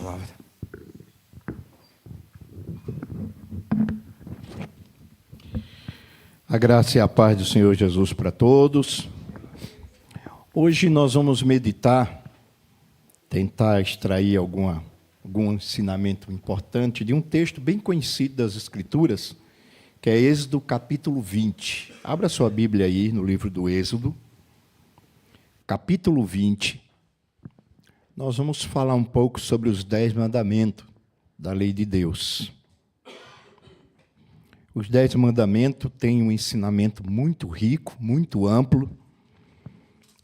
palavra. A graça e a paz do Senhor Jesus para todos. Hoje nós vamos meditar, tentar extrair algum ensinamento importante de um texto bem conhecido das Escrituras, que é Êxodo capítulo 20. Abra sua Bíblia aí no livro do Êxodo, capítulo 20. Nós vamos falar um pouco sobre os 10 mandamentos da lei de Deus. Os 10 mandamentos têm um ensinamento muito rico, muito amplo,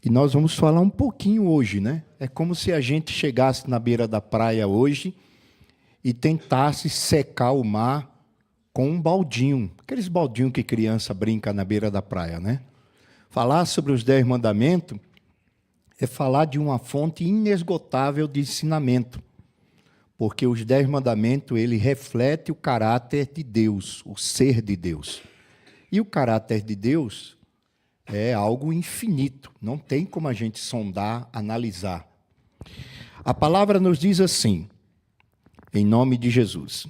e nós vamos falar um pouquinho hoje, né? É como se a gente chegasse na beira da praia hoje e tentasse secar o mar com um baldinho, aqueles baldinhos que criança brinca na beira da praia, né? Falar sobre os 10 mandamentos é falar de uma fonte inesgotável de ensinamento, porque os 10 mandamentos, ele reflete o caráter de Deus, o ser de Deus. E o caráter de Deus é algo infinito, não tem como a gente sondar, analisar. A palavra nos diz assim, em nome de Jesus: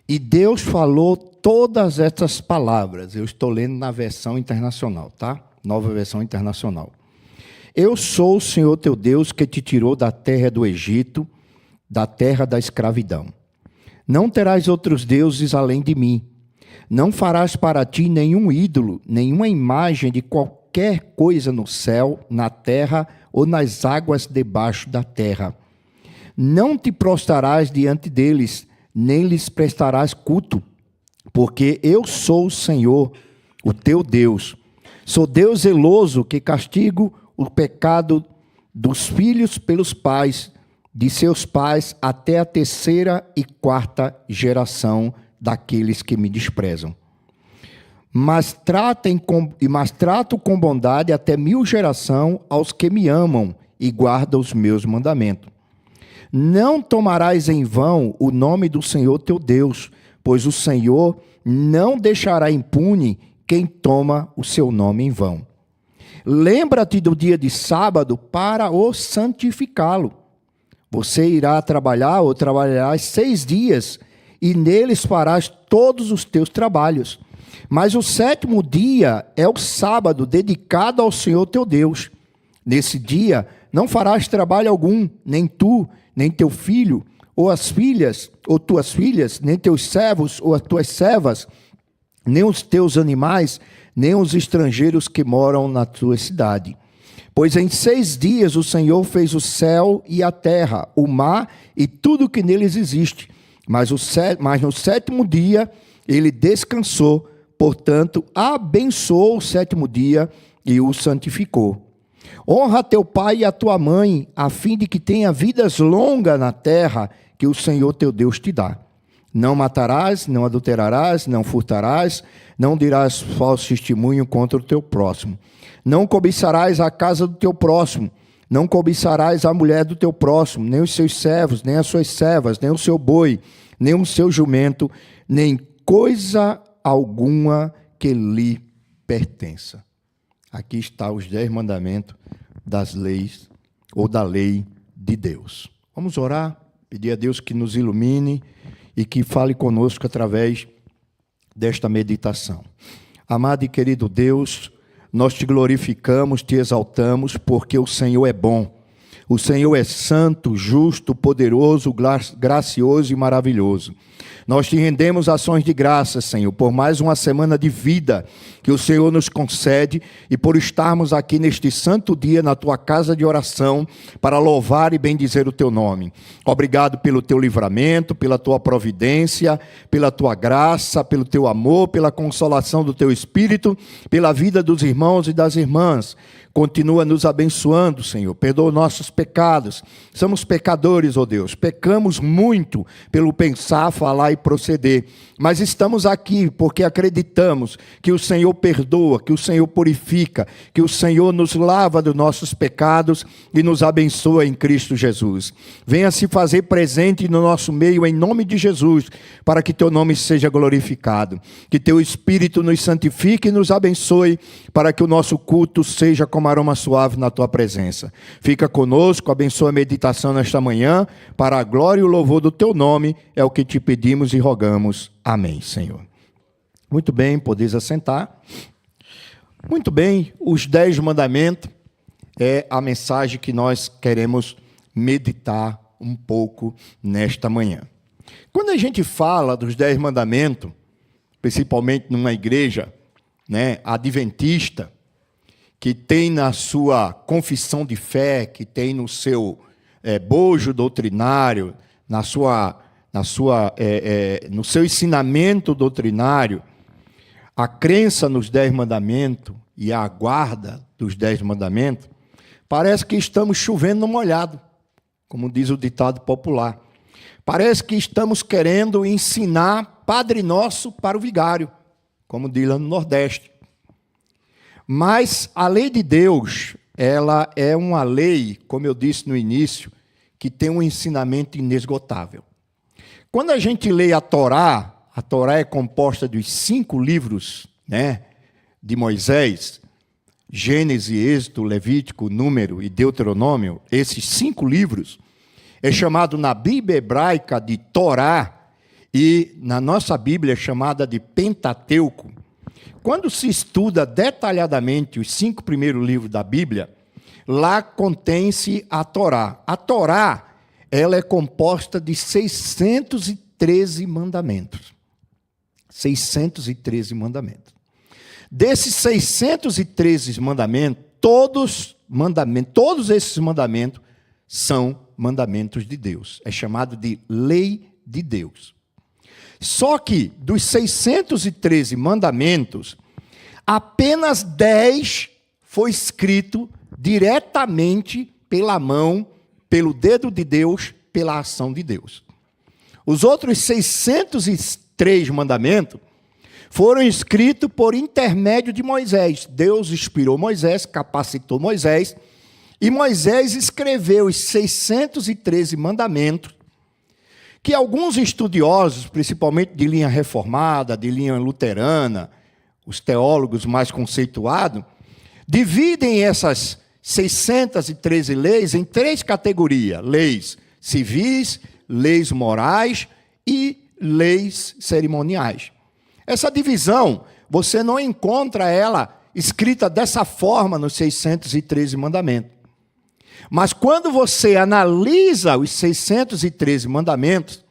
e Deus falou todas essas palavras. Eu estou lendo na versão internacional, tá? Nova versão internacional. Eu sou o Senhor teu Deus que te tirou da terra do Egito, da terra da escravidão. Não terás outros deuses além de mim. Não farás para ti nenhum ídolo, nenhuma imagem de qualquer coisa no céu, na terra ou nas águas debaixo da terra. Não te prostrarás diante deles, nem lhes prestarás culto, porque eu sou o Senhor, o teu Deus. Sou Deus zeloso que castigo o pecado dos filhos pelos pais, de seus pais até a 3ª e 4ª geração daqueles que me desprezam. Mas trato com bondade até 1000 gerações aos que me amam e guardam os meus mandamentos. Não tomarás em vão o nome do Senhor teu Deus, pois o Senhor não deixará impune quem toma o seu nome em vão. Lembra-te do dia de sábado para o santificá-lo. Você irá trabalhar ou trabalharás 6 dias, e neles farás todos os teus trabalhos. Mas o 7º dia é o sábado, dedicado ao Senhor teu Deus. Nesse dia não farás trabalho algum, nem tu, nem teu filho, ou as filhas, ou tuas filhas, nem teus servos, ou as tuas servas, nem os teus animais, nem os estrangeiros que moram na tua cidade. Pois em 6 dias o Senhor fez o céu e a terra, o mar e tudo que neles existe. Mas no 7º dia ele descansou, portanto, abençoou o 7º dia e o santificou. Honra teu pai e a tua mãe, a fim de que tenha vidas longas na terra que o Senhor teu Deus te dá. Não matarás, não adulterarás, não furtarás, não dirás falso testemunho contra o teu próximo. Não cobiçarás a casa do teu próximo, não cobiçarás a mulher do teu próximo, nem os seus servos, nem as suas servas, nem o seu boi, nem o seu jumento, nem coisa alguma que lhe pertença. Aqui está os 10 mandamentos das leis, ou da lei de Deus. Vamos orar, pedir a Deus que nos ilumine e que fale conosco através desta meditação. Amado e querido Deus, nós te glorificamos, te exaltamos, porque o Senhor é bom. O Senhor é santo, justo, poderoso, gracioso e maravilhoso. Nós te rendemos ações de graça, Senhor, por mais uma semana de vida que o Senhor nos concede e por estarmos aqui neste santo dia na tua casa de oração para louvar e bendizer o teu nome. Obrigado pelo teu livramento, pela tua providência, pela tua graça, pelo teu amor, pela consolação do teu Espírito, pela vida dos irmãos e das irmãs. Continua nos abençoando, Senhor. Perdoa nossos pecados. Somos pecadores, ó Deus. Pecamos muito pelo pensar, falar e proceder. Mas estamos aqui porque acreditamos que o Senhor perdoa, que o Senhor purifica, que o Senhor nos lava dos nossos pecados e nos abençoa em Cristo Jesus. Venha se fazer presente no nosso meio em nome de Jesus, para que teu nome seja glorificado. Que teu Espírito nos santifique e nos abençoe, para que o nosso culto seja como como aroma suave na tua presença. Fica conosco, abençoa a meditação nesta manhã, para a glória e o louvor do teu nome, é o que te pedimos e rogamos. Amém, Senhor. Muito bem, podeis assentar. Muito bem, os 10 mandamentos é a mensagem que nós queremos meditar um pouco nesta manhã. Quando a gente fala dos 10 mandamentos, principalmente numa igreja, adventista, que tem na sua confissão de fé, que tem no seu bojo doutrinário, no seu ensinamento doutrinário, a crença nos 10 mandamentos e a guarda dos 10 mandamentos, parece que estamos chovendo no molhado, como diz o ditado popular. Parece que estamos querendo ensinar Padre Nosso para o vigário, como diz lá no Nordeste. Mas a lei de Deus, ela é uma lei, como eu disse no início, que tem um ensinamento inesgotável. Quando a gente lê a Torá é composta dos 5 livros, de Moisés, Gênesis, Êxodo, Levítico, Número e Deuteronômio. Esses 5 livros é chamado na Bíblia hebraica de Torá e na nossa Bíblia é chamada de Pentateuco. Quando se estuda detalhadamente os 5 primeiros livros da Bíblia, lá contém-se a Torá. A Torá, ela é composta de 613 mandamentos. 613 mandamentos. Desses 613 mandamentos, todos esses mandamentos são mandamentos de Deus. É chamado de lei de Deus. Só que, dos 613 mandamentos, apenas 10 foi escrito diretamente pela mão, pelo dedo de Deus, pela ação de Deus. Os outros 603 mandamentos foram escritos por intermédio de Moisés. Deus inspirou Moisés, capacitou Moisés, e Moisés escreveu os 613 mandamentos, que alguns estudiosos, principalmente de linha reformada, de linha luterana, os teólogos mais conceituados, dividem essas 613 leis em 3 categorias: leis civis, leis morais e leis cerimoniais. Essa divisão, você não encontra ela escrita dessa forma nos 613 mandamentos. Mas quando você analisa os 613 mandamentos,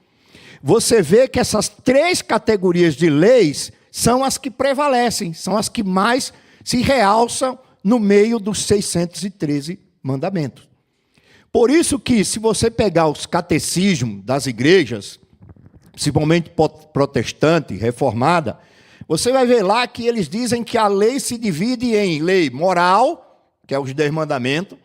você vê que essas 3 categorias de leis são as que prevalecem, são as que mais se realçam no meio dos 613 mandamentos. Por isso que, se você pegar os catecismos das igrejas, principalmente protestante, reformada, você vai ver lá que eles dizem que a lei se divide em lei moral, que é os 10 mandamentos,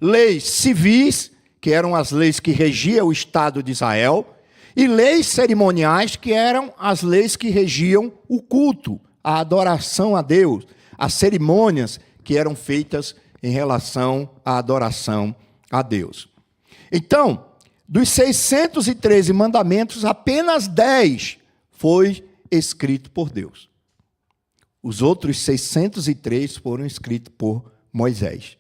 leis civis, que eram as leis que regiam o Estado de Israel, e leis cerimoniais, que eram as leis que regiam o culto, a adoração a Deus, as cerimônias que eram feitas em relação à adoração a Deus. Então, dos 613 mandamentos, apenas 10 foi escrito por Deus. Os outros 603 foram escritos por Moisés.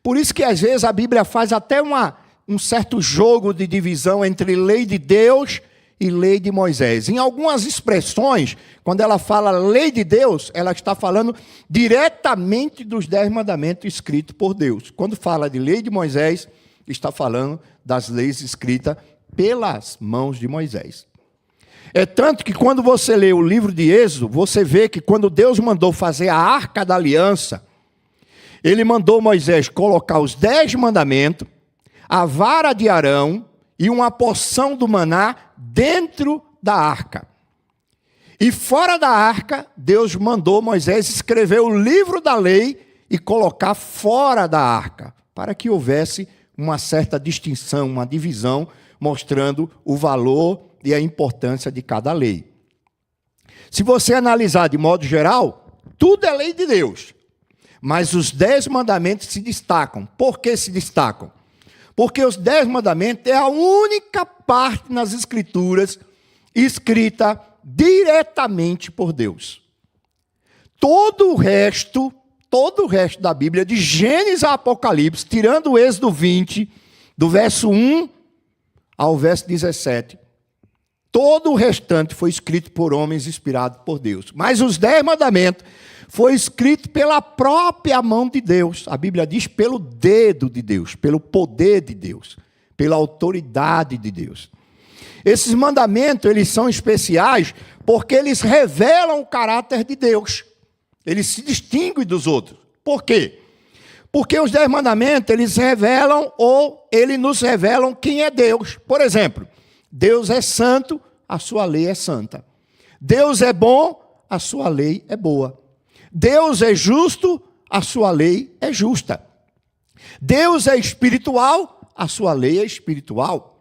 Por isso que, às vezes, a Bíblia faz até um certo jogo de divisão entre lei de Deus e lei de Moisés. Em algumas expressões, quando ela fala lei de Deus, ela está falando diretamente dos 10 mandamentos escritos por Deus. Quando fala de lei de Moisés, está falando das leis escritas pelas mãos de Moisés. É tanto que quando você lê o livro de Êxodo, você vê que quando Deus mandou fazer a Arca da Aliança, Ele mandou Moisés colocar os 10 mandamentos, a vara de Arão e uma porção do maná dentro da arca. E fora da arca, Deus mandou Moisés escrever o livro da lei e colocar fora da arca, para que houvesse uma certa distinção, uma divisão, mostrando o valor e a importância de cada lei. Se você analisar de modo geral, tudo é lei de Deus, mas os 10 mandamentos se destacam. Por que se destacam? Porque os 10 mandamentos é a única parte nas Escrituras escrita diretamente por Deus. Todo o resto todo o resto da Bíblia, de Gênesis a Apocalipse, tirando o Êxodo 20, do verso 1 ao verso 17, todo o restante foi escrito por homens inspirados por Deus. Mas os 10 mandamentos foi escrito pela própria mão de Deus. A Bíblia diz pelo dedo de Deus, pelo poder de Deus, pela autoridade de Deus. Esses mandamentos, eles são especiais porque eles revelam o caráter de Deus. Eles se distinguem dos outros. Por quê? Porque os 10 mandamentos, eles revelam ou eles nos revelam quem é Deus. Por exemplo, Deus é santo, a sua lei é santa. Deus é bom, a sua lei é boa. Deus é justo, a sua lei é justa. Deus é espiritual, a sua lei é espiritual.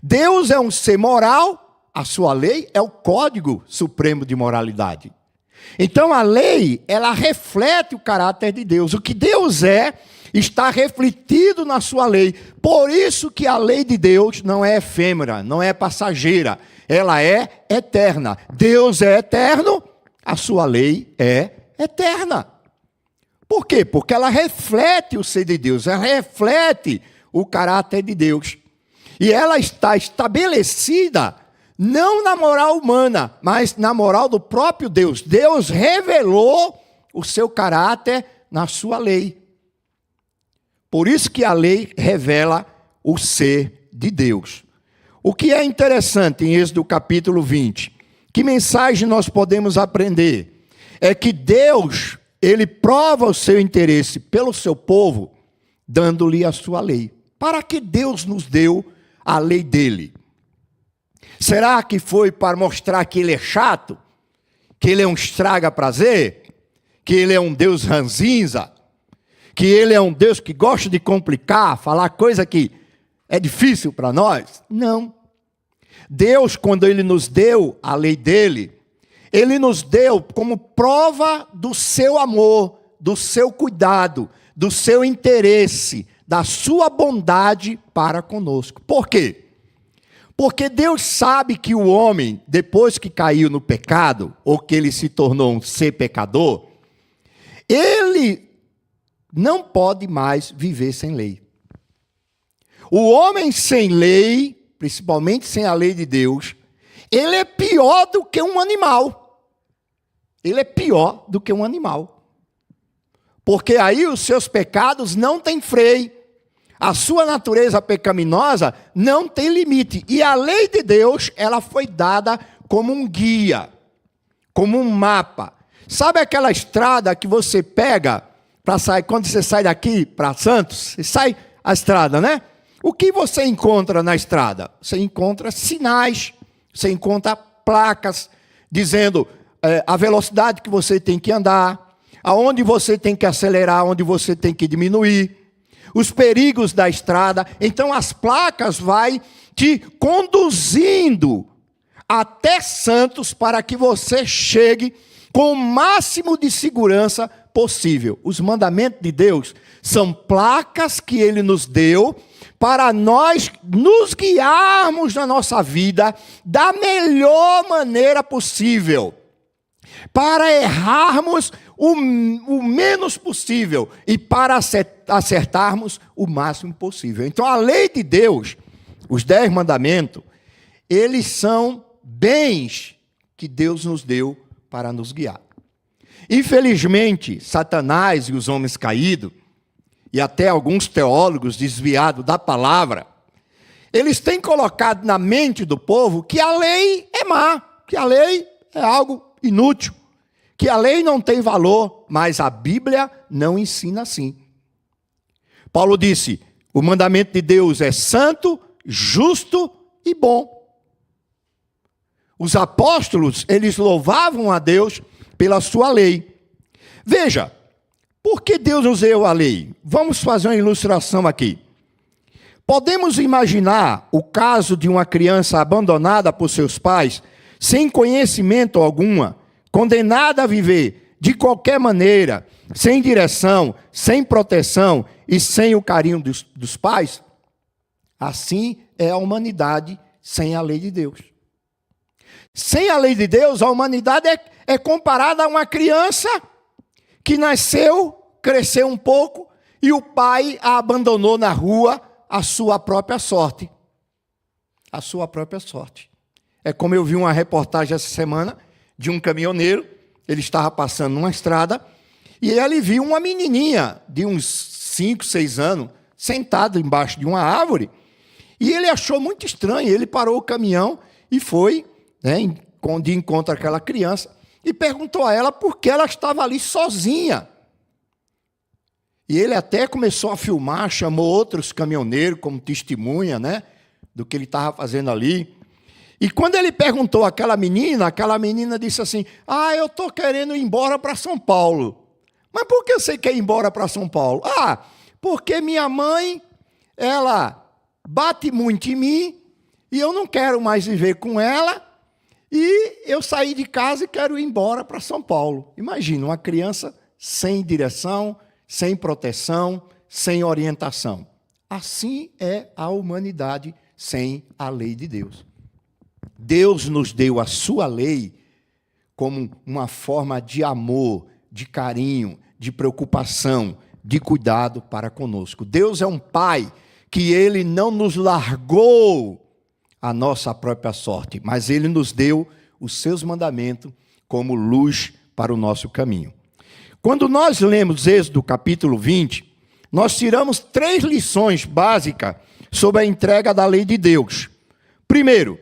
Deus é um ser moral, a sua lei é o código supremo de moralidade. Então a lei, ela reflete o caráter de Deus. O que Deus é, está refletido na sua lei. Por isso que a lei de Deus não é efêmera, não é passageira. Ela é eterna. Deus é eterno, a sua lei é eterna. Por quê? Porque ela reflete o ser de Deus, ela reflete o caráter de Deus. E ela está estabelecida não na moral humana, mas na moral do próprio Deus. Deus revelou o seu caráter na sua lei. Por isso que a lei revela o ser de Deus. O que é interessante em Êxodo capítulo 20, que mensagem nós podemos aprender? É que Deus, ele prova o seu interesse pelo seu povo, dando-lhe a sua lei. Para que Deus nos deu a lei dele? Será que foi para mostrar que ele é chato? Que ele é um estraga-prazer? Que ele é um Deus ranzinza? Que ele é um Deus que gosta de complicar, falar coisa que é difícil para nós? Não. Deus, quando ele nos deu a lei dele, ele nos deu como prova do seu amor, do seu cuidado, do seu interesse, da sua bondade para conosco. Por quê? Porque Deus sabe que o homem, depois que caiu no pecado, ou que ele se tornou um ser pecador, ele não pode mais viver sem lei. O homem sem lei, principalmente sem a lei de Deus, ele é pior do que um animal. Ele é pior do que um animal. Porque aí os seus pecados não têm freio. A sua natureza pecaminosa não tem limite. E a lei de Deus, ela foi dada como um guia, como um mapa. Sabe aquela estrada que você pega para sair, quando você sai daqui para Santos, você sai a estrada, né? O que você encontra na estrada? Você encontra sinais, você encontra placas dizendo a velocidade que você tem que andar, aonde você tem que acelerar, onde você tem que diminuir, os perigos da estrada. Então as placas vai te conduzindo até Santos para que você chegue com o máximo de segurança possível. Os mandamentos de Deus são placas que ele nos deu para nós nos guiarmos na nossa vida da melhor maneira possível, para errarmos o menos possível e para acertarmos o máximo possível. Então a lei de Deus, os 10 mandamentos, eles são bens que Deus nos deu para nos guiar. Infelizmente, Satanás e os homens caídos, e até alguns teólogos desviados da palavra, eles têm colocado na mente do povo que a lei é má, que a lei é algo inútil, que a lei não tem valor, mas a Bíblia não ensina assim. Paulo disse, o mandamento de Deus é santo, justo e bom. Os apóstolos, eles louvavam a Deus pela sua lei. Veja, por que Deus nos deu a lei? Vamos fazer uma ilustração aqui. Podemos imaginar o caso de uma criança abandonada por seus pais, sem conhecimento alguma, condenada a viver de qualquer maneira, sem direção, sem proteção e sem o carinho dos pais? Assim é a humanidade sem a lei de Deus. Sem a lei de Deus, a humanidade é comparada a uma criança que nasceu cresceu um pouco e o pai a abandonou na rua à sua própria sorte. A sua própria sorte. É como eu vi uma reportagem essa semana de um caminhoneiro, ele estava passando numa estrada e ele viu uma menininha de uns 5, 6 anos sentada embaixo de uma árvore e ele achou muito estranho, ele parou o caminhão e foi, de encontro àquela criança e perguntou a ela por que ela estava ali sozinha. E ele até começou a filmar, chamou outros caminhoneiros como testemunha, do que ele estava fazendo ali. E quando ele perguntou àquela menina disse assim, eu estou querendo ir embora para São Paulo. Mas por que você quer ir embora para São Paulo? Porque minha mãe, ela bate muito em mim, e eu não quero mais viver com ela, e eu saí de casa e quero ir embora para São Paulo. Imagina, uma criança sem direção, sem proteção, sem orientação. Assim é a humanidade sem a lei de Deus. Deus nos deu a sua lei como uma forma de amor, de carinho, de preocupação, de cuidado para conosco. Deus é um Pai que Ele não nos largou a nossa própria sorte, mas Ele nos deu os seus mandamentos como luz para o nosso caminho. Quando nós lemos Êxodo capítulo 20, nós tiramos 3 lições básicas sobre a entrega da lei de Deus. Primeiro,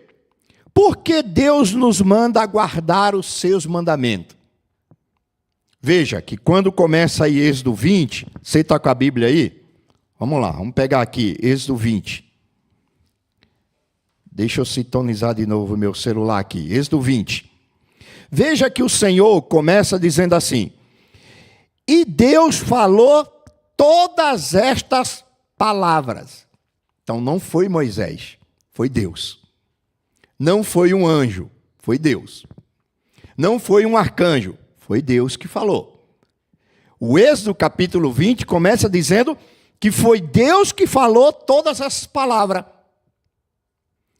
por que Deus nos manda guardar os seus mandamentos? Veja que quando começa aí Êxodo 20, você está com a Bíblia aí? Vamos lá, vamos pegar aqui, Êxodo 20. Deixa eu sintonizar de novo o meu celular aqui, Êxodo 20. Veja que o Senhor começa dizendo assim, e Deus falou todas estas palavras. Então não foi Moisés, foi Deus. Não foi um anjo, foi Deus. Não foi um arcanjo, foi Deus que falou. O Êxodo capítulo 20 começa dizendo que foi Deus que falou todas essas palavras.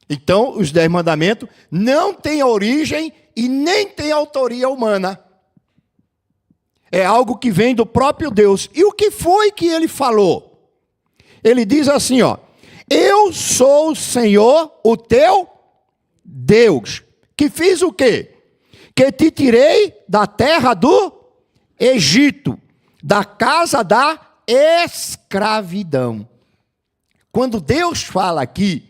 Então, os 10 mandamentos não têm origem e nem têm autoria humana. É algo que vem do próprio Deus. E o que foi que ele falou? Ele diz assim, eu sou o Senhor, o teu Deus, que fiz o quê? Que te tirei da terra do Egito, da casa da escravidão. Quando Deus fala aqui,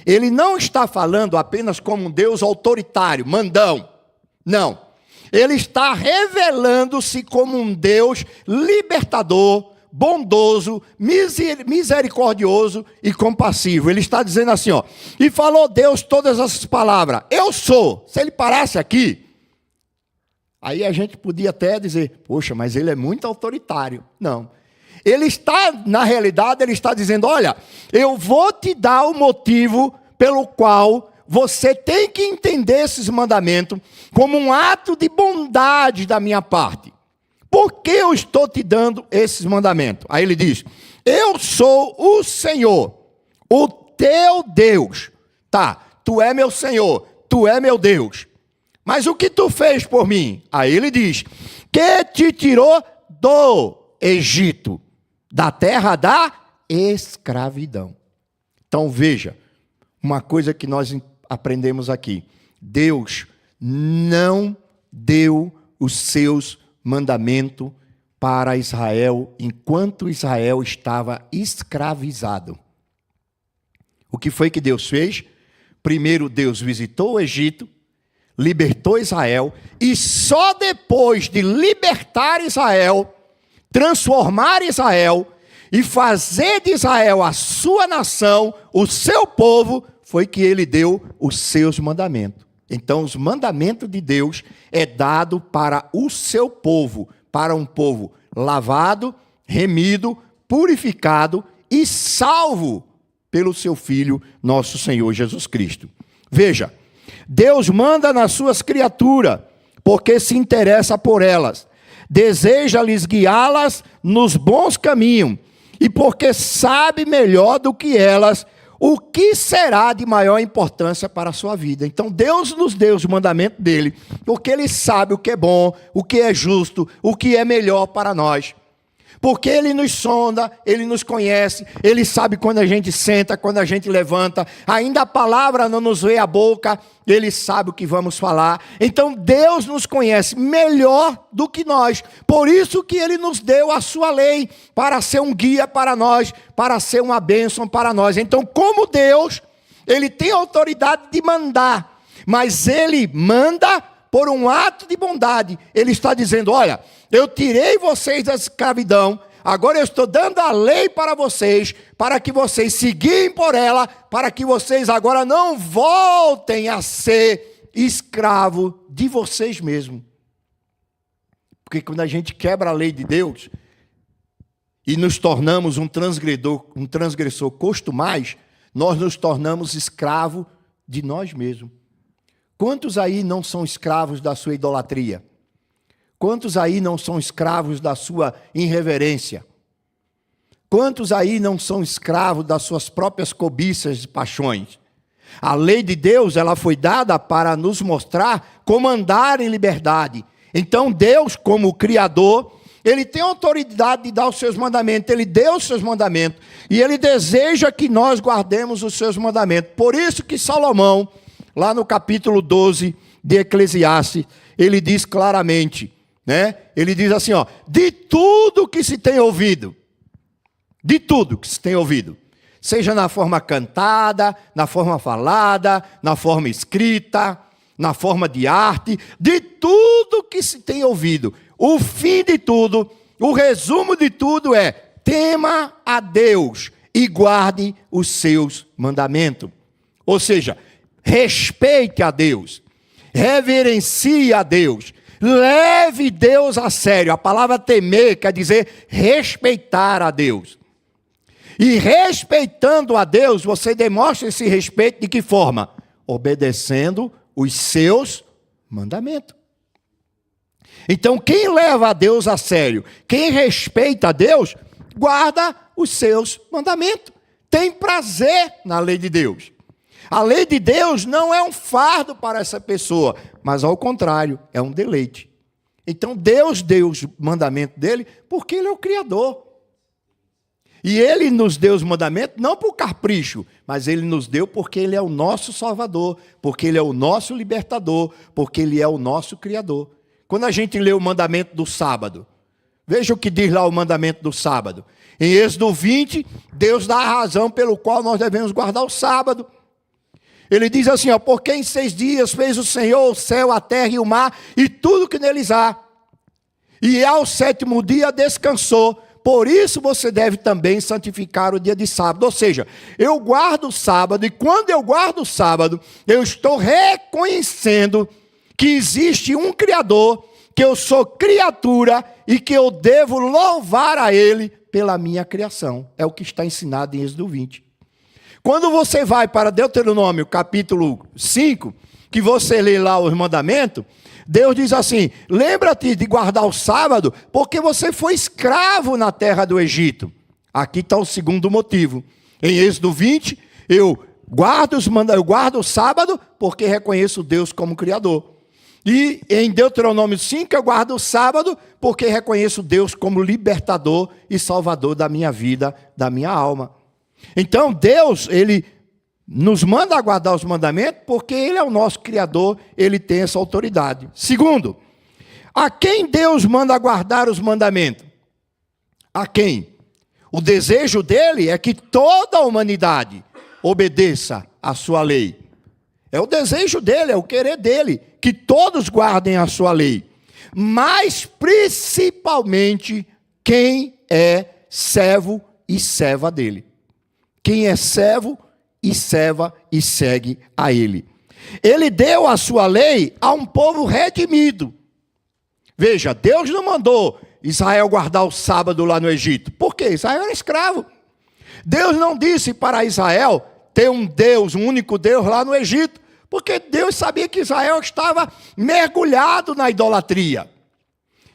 Ele não está falando apenas como um Deus autoritário, mandão. Não. Ele está revelando-se como um Deus libertador, bondoso, misericordioso e compassivo. Ele está dizendo assim, e falou Deus todas essas palavras, eu sou. Se ele parasse aqui, aí a gente podia até dizer, poxa, mas ele é muito autoritário. Não. Ele está, na realidade, ele está dizendo, olha, eu vou te dar o motivo pelo qual você tem que entender esses mandamentos como um ato de bondade da minha parte. Por que eu estou te dando esses mandamentos? Aí ele diz, eu sou o Senhor, o teu Deus. Tá, tu é meu Senhor, tu é meu Deus. Mas o que tu fez por mim? Aí ele diz, que te tirou do Egito, da terra da escravidão. Então veja, uma coisa que nós aprendemos aqui. Deus não deu os seus mandamentos para Israel enquanto Israel estava escravizado. O que foi que Deus fez? Primeiro Deus visitou o Egito, libertou Israel, e só depois de libertar Israel, transformar Israel e fazer de Israel a sua nação, o seu povo, foi que ele deu os seus mandamentos. Então, os mandamentos de Deus é dado para o seu povo, para um povo lavado, remido, purificado e salvo pelo seu Filho, nosso Senhor Jesus Cristo. Veja, Deus manda nas suas criaturas, porque se interessa por elas, deseja-lhes guiá-las nos bons caminhos, e porque sabe melhor do que elas o que será de maior importância para a sua vida. Então Deus nos deu os mandamentos dele, porque ele sabe o que é bom, o que é justo, o que é melhor para nós. Porque Ele nos sonda, Ele nos conhece, Ele sabe quando a gente senta, quando a gente levanta. Ainda a palavra não nos veio à boca, Ele sabe o que vamos falar. Então Deus nos conhece melhor do que nós. Por isso que Ele nos deu a sua lei, para ser um guia para nós, para ser uma bênção para nós. Então, como Deus, Ele tem autoridade de mandar, mas Ele manda por um ato de bondade. Ele está dizendo, olha, eu tirei vocês da escravidão, agora eu estou dando a lei para vocês, para que vocês seguem por ela, para que vocês agora não voltem a ser escravo de vocês mesmos. Porque quando a gente quebra a lei de Deus e nos tornamos um transgressor costumaz, nós nos tornamos escravo de nós mesmos. Quantos aí não são escravos da sua idolatria? Quantos aí não são escravos da sua irreverência? Quantos aí não são escravos das suas próprias cobiças e paixões? A lei de Deus, ela foi dada para nos mostrar como andar em liberdade. Então Deus, como Criador, Ele tem autoridade de dar os seus mandamentos. Ele deu os seus mandamentos. E Ele deseja que nós guardemos os seus mandamentos. Por isso que Salomão, lá no capítulo 12 de Eclesiastes, ele diz claramente, né? Ele diz assim, ó, de tudo que se tem ouvido, seja na forma cantada, na forma falada, na forma escrita, na forma de arte, de tudo que se tem ouvido, o fim de tudo, o resumo de tudo é, tema a Deus e guarde os seus mandamentos. Ou seja, respeite a Deus, reverencie a Deus, leve Deus a sério. A palavra temer quer dizer respeitar a Deus. E respeitando a Deus, você demonstra esse respeito de que forma? Obedecendo os seus mandamentos. Então, quem leva a Deus a sério, quem respeita a Deus, guarda os seus mandamentos. Tem prazer na lei de Deus. A lei de Deus não é um fardo para essa pessoa, mas ao contrário, é um deleite. Então Deus deu os mandamentos dele porque Ele é o Criador. E Ele nos deu os mandamentos não por capricho, mas Ele nos deu porque Ele é o nosso Salvador, porque Ele é o nosso libertador, porque Ele é o nosso Criador. Quando a gente lê o mandamento do sábado, veja o que diz lá o mandamento do sábado. Em Êxodo 20, Deus dá a razão pelo qual nós devemos guardar o sábado. Ele diz assim, ó, porque em 6 dias fez o Senhor o céu, a terra e o mar, e tudo que neles há. E ao 7º dia descansou. Por isso você deve também santificar o dia de sábado. Ou seja, eu guardo o sábado, e quando eu guardo o sábado, eu estou reconhecendo que existe um Criador, que eu sou criatura, e que eu devo louvar a Ele pela minha criação. É o que está ensinado em Êxodo 20. Quando você vai para Deuteronômio capítulo 5, que você lê lá os mandamentos, Deus diz assim, lembra-te de guardar o sábado, porque você foi escravo na terra do Egito. Aqui está o segundo motivo. Em Êxodo 20, eu guardo o sábado, porque reconheço Deus como Criador. E em Deuteronômio 5, eu guardo o sábado, porque reconheço Deus como libertador e salvador da minha vida, da minha alma. Então Deus, Ele nos manda guardar os mandamentos porque Ele é o nosso Criador, Ele tem essa autoridade. Segundo, a quem Deus manda guardar os mandamentos? A quem? O desejo dEle é que toda a humanidade obedeça a sua lei. É o desejo dEle, é o querer dEle, que todos guardem a sua lei. Mas principalmente quem é servo e serva dEle. Quem é servo e serva e segue a Ele. Ele deu a sua lei a um povo redimido. Veja, Deus não mandou Israel guardar o sábado lá no Egito. Por quê? Israel era escravo. Deus não disse para Israel ter um Deus, um único Deus lá no Egito, porque Deus sabia que Israel estava mergulhado na idolatria,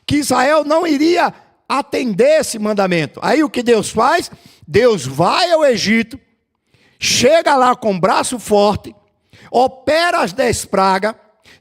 que Israel não iria atender esse mandamento. Aí o que Deus faz? Deus vai ao Egito, chega lá com braço forte, opera as 10 pragas,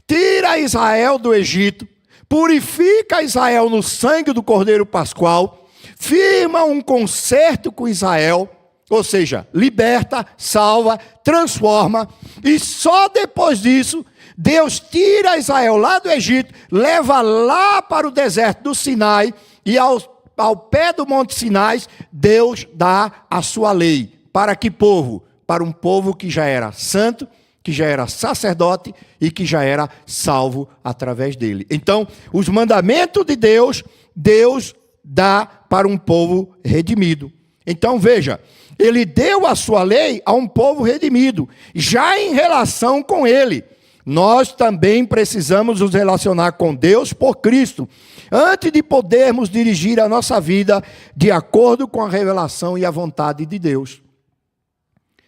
tira Israel do Egito, purifica Israel no sangue do Cordeiro Pascual, firma um concerto com Israel, ou seja, liberta, salva, transforma, e só depois disso, Deus tira Israel lá do Egito, leva lá para o deserto do Sinai, e ao pé do Monte Sinai, Deus dá a sua lei. Para que povo? Para um povo que já era santo, que já era sacerdote e que já era salvo através dele. Então, os mandamentos de Deus, Deus dá para um povo redimido. Então, veja, ele deu a sua lei a um povo redimido, já em relação com ele. Nós também precisamos nos relacionar com Deus por Cristo, antes de podermos dirigir a nossa vida de acordo com a revelação e a vontade de Deus.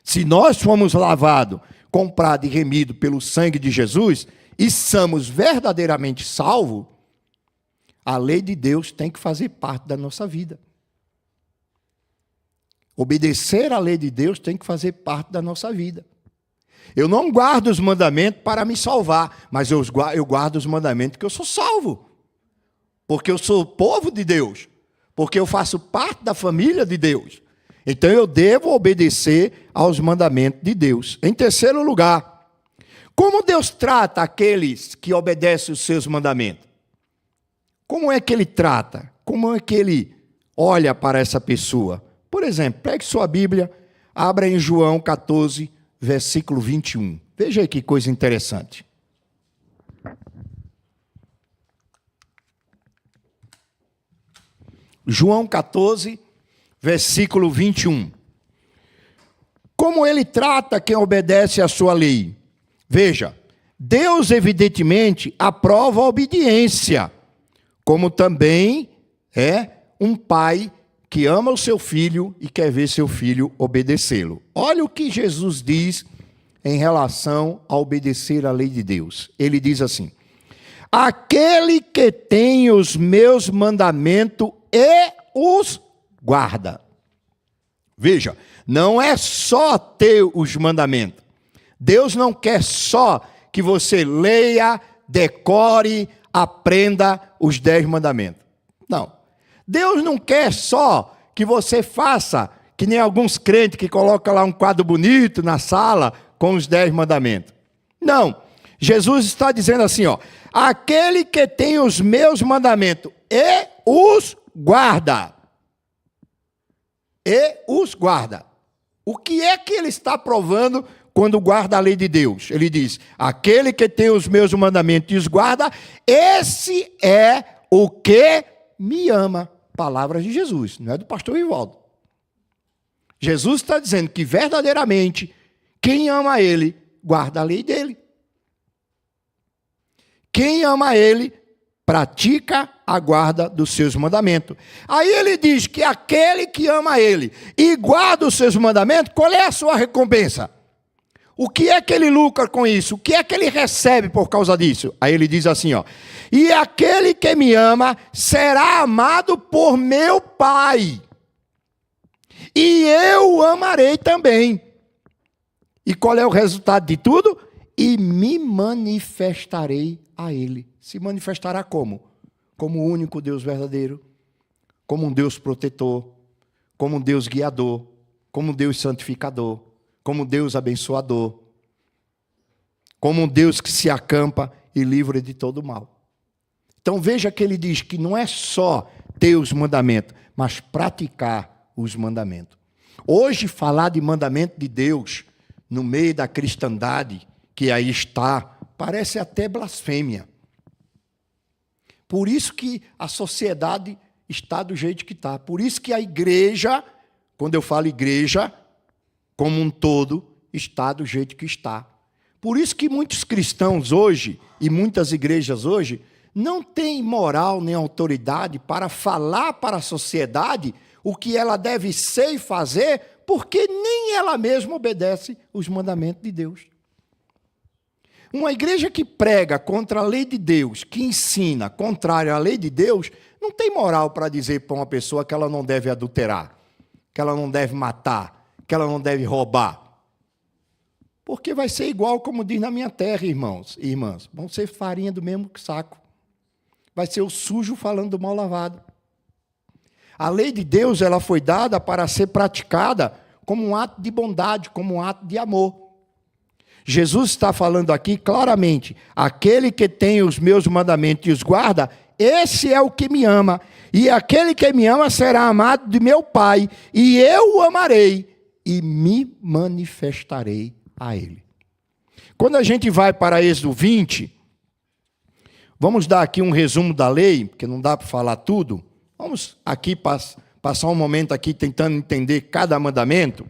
Se nós fomos lavados, comprados e remidos pelo sangue de Jesus, e somos verdadeiramente salvos, a lei de Deus tem que fazer parte da nossa vida. Obedecer à lei de Deus tem que fazer parte da nossa vida. Eu não guardo os mandamentos para me salvar, mas eu guardo os mandamentos porque eu sou salvo. Porque eu sou povo de Deus. Porque eu faço parte da família de Deus. Então eu devo obedecer aos mandamentos de Deus. Em terceiro lugar, como Deus trata aqueles que obedecem os seus mandamentos? Como é que ele trata? Como é que ele olha para essa pessoa? Por exemplo, pegue sua Bíblia, abra em João 14, versículo 21. Veja aí que coisa interessante. João 14, versículo 21. Como ele trata quem obedece à sua lei? Veja, Deus evidentemente aprova a obediência, como também é um pai que ama o seu filho e quer ver seu filho obedecê-lo. Olha o que Jesus diz em relação a obedecer à lei de Deus. Ele diz assim: aquele que tem os meus mandamentos e os guarda. Veja, não é só ter os mandamentos. Deus não quer só que você leia, decore, aprenda os 10 mandamentos. Não. Deus não quer só que você faça, que nem alguns crentes que colocam lá um quadro bonito na sala com os 10 mandamentos. Não. Jesus está dizendo assim, ó: aquele que tem os meus mandamentos e os guarda. E os guarda. O que é que ele está provando quando guarda a lei de Deus? Ele diz: aquele que tem os meus mandamentos e os guarda, esse é o que me ama. Palavras de Jesus, não é do pastor Ivaldo. Jesus está dizendo que verdadeiramente quem ama ele, guarda a lei dele. Quem ama ele, pratica a guarda dos seus mandamentos. Aí ele diz que aquele que ama ele e guarda os seus mandamentos, qual é a sua recompensa? O que é que ele lucra com isso? O que é que ele recebe por causa disso? Aí ele diz assim, ó: e aquele que me ama será amado por meu Pai, e eu o amarei também. E qual é o resultado de tudo? E me manifestarei a ele. Se manifestará como? Como o único Deus verdadeiro, como um Deus protetor, como um Deus guiador, como um Deus santificador, como um Deus abençoador, como um Deus que se acampa e livra de todo mal. Então veja que ele diz que não é só ter os mandamentos, mas praticar os mandamentos. Hoje falar de mandamento de Deus no meio da cristandade que aí está, parece até blasfêmia. Por isso que a sociedade está do jeito que está. Por isso que a igreja, quando eu falo igreja, como um todo, está do jeito que está. Por isso que muitos cristãos hoje, e muitas igrejas hoje, não têm moral nem autoridade para falar para a sociedade o que ela deve ser e fazer, porque nem ela mesma obedece os mandamentos de Deus. Uma igreja que prega contra a lei de Deus, que ensina contrário à lei de Deus, não tem moral para dizer para uma pessoa que ela não deve adulterar, que ela não deve matar, que ela não deve roubar. Porque vai ser igual como diz na minha terra, irmãos e irmãs. Vão ser farinha do mesmo saco. Vai ser o sujo falando do mal lavado. A lei de Deus, ela foi dada para ser praticada como um ato de bondade, como um ato de amor. Jesus está falando aqui claramente: aquele que tem os meus mandamentos e os guarda, esse é o que me ama. E aquele que me ama será amado de meu Pai, e eu o amarei e me manifestarei a ele. Quando a gente vai para Êxodo 20, vamos dar aqui um resumo da lei, porque não dá para falar tudo. Vamos aqui passar um momento aqui tentando entender cada mandamento.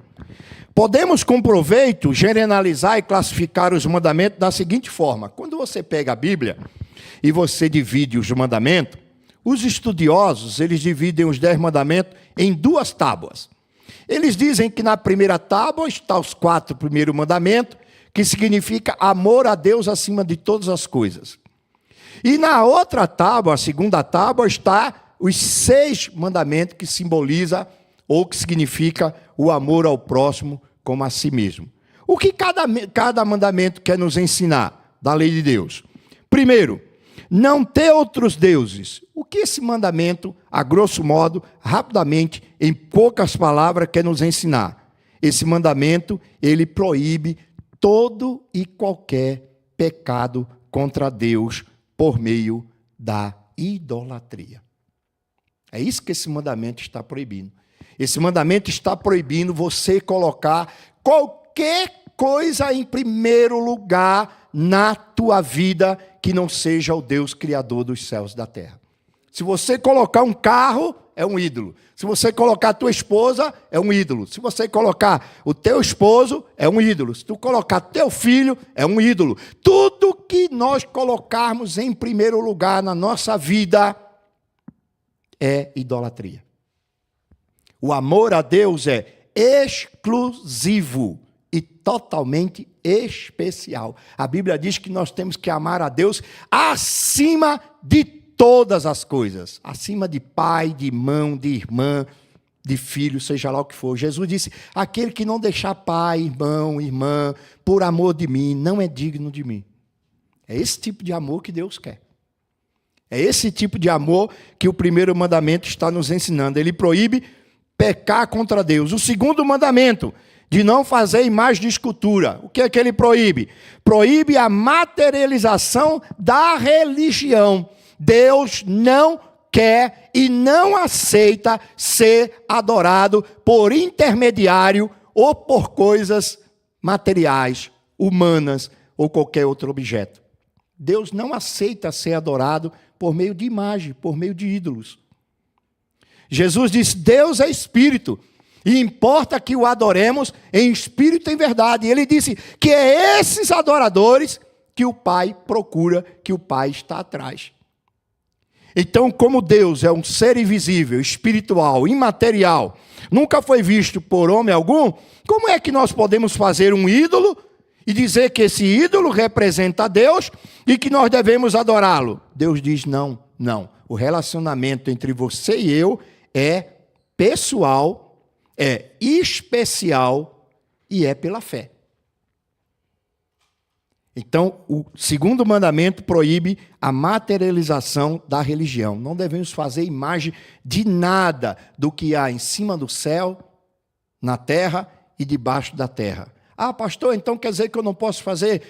Podemos, com proveito, generalizar e classificar os mandamentos da seguinte forma: quando você pega a Bíblia e você divide os mandamentos, os estudiosos, eles dividem os 10 mandamentos em 2 tábuas. Eles dizem que na primeira tábua está os 4 primeiros mandamentos, que significa amor a Deus acima de todas as coisas. E na outra tábua, a segunda tábua, está os 6 mandamentos, que simboliza ou que significa o amor ao próximo como a si mesmo. O que cada mandamento quer nos ensinar da lei de Deus? Primeiro, não ter outros deuses. O que esse mandamento, a grosso modo, rapidamente, em poucas palavras, quer nos ensinar? Esse mandamento, ele proíbe todo e qualquer pecado contra Deus por meio da idolatria. É isso que esse mandamento está proibindo. Esse mandamento está proibindo você colocar qualquer coisa em primeiro lugar na tua vida que não seja o Deus criador dos céus e da terra. Se você colocar um carro, é um ídolo. Se você colocar a tua esposa, é um ídolo. Se você colocar o teu esposo, é um ídolo. Se tu colocar teu filho, é um ídolo. Tudo que nós colocarmos em primeiro lugar na nossa vida é idolatria. O amor a Deus é exclusivo e totalmente especial. A Bíblia diz que nós temos que amar a Deus acima de todas as coisas. Acima de pai, de irmão, de irmã, de filho, seja lá o que for. Jesus disse: aquele que não deixar pai, irmão, irmã, por amor de mim, não é digno de mim. É esse tipo de amor que Deus quer. É esse tipo de amor que o primeiro mandamento está nos ensinando. Ele proíbe pecar contra Deus. O segundo mandamento, de não fazer imagem de escultura. O que é que ele proíbe? Proíbe a materialização da religião. Deus não quer e não aceita ser adorado por intermediário ou por coisas materiais, humanas ou qualquer outro objeto. Deus não aceita ser adorado por meio de imagem, por meio de ídolos. Jesus disse: Deus é espírito, e importa que o adoremos em espírito e em verdade. E ele disse que é esses adoradores que o Pai procura, que o Pai está atrás. Então, como Deus é um ser invisível, espiritual, imaterial, nunca foi visto por homem algum, como é que nós podemos fazer um ídolo e dizer que esse ídolo representa a Deus e que nós devemos adorá-lo? Deus diz: não, não. O relacionamento entre você e eu é pessoal, é especial e é pela fé. Então, o segundo mandamento proíbe a materialização da religião. Não devemos fazer imagem de nada do que há em cima do céu, na terra e debaixo da terra. Ah, pastor, então quer dizer que eu não posso fazer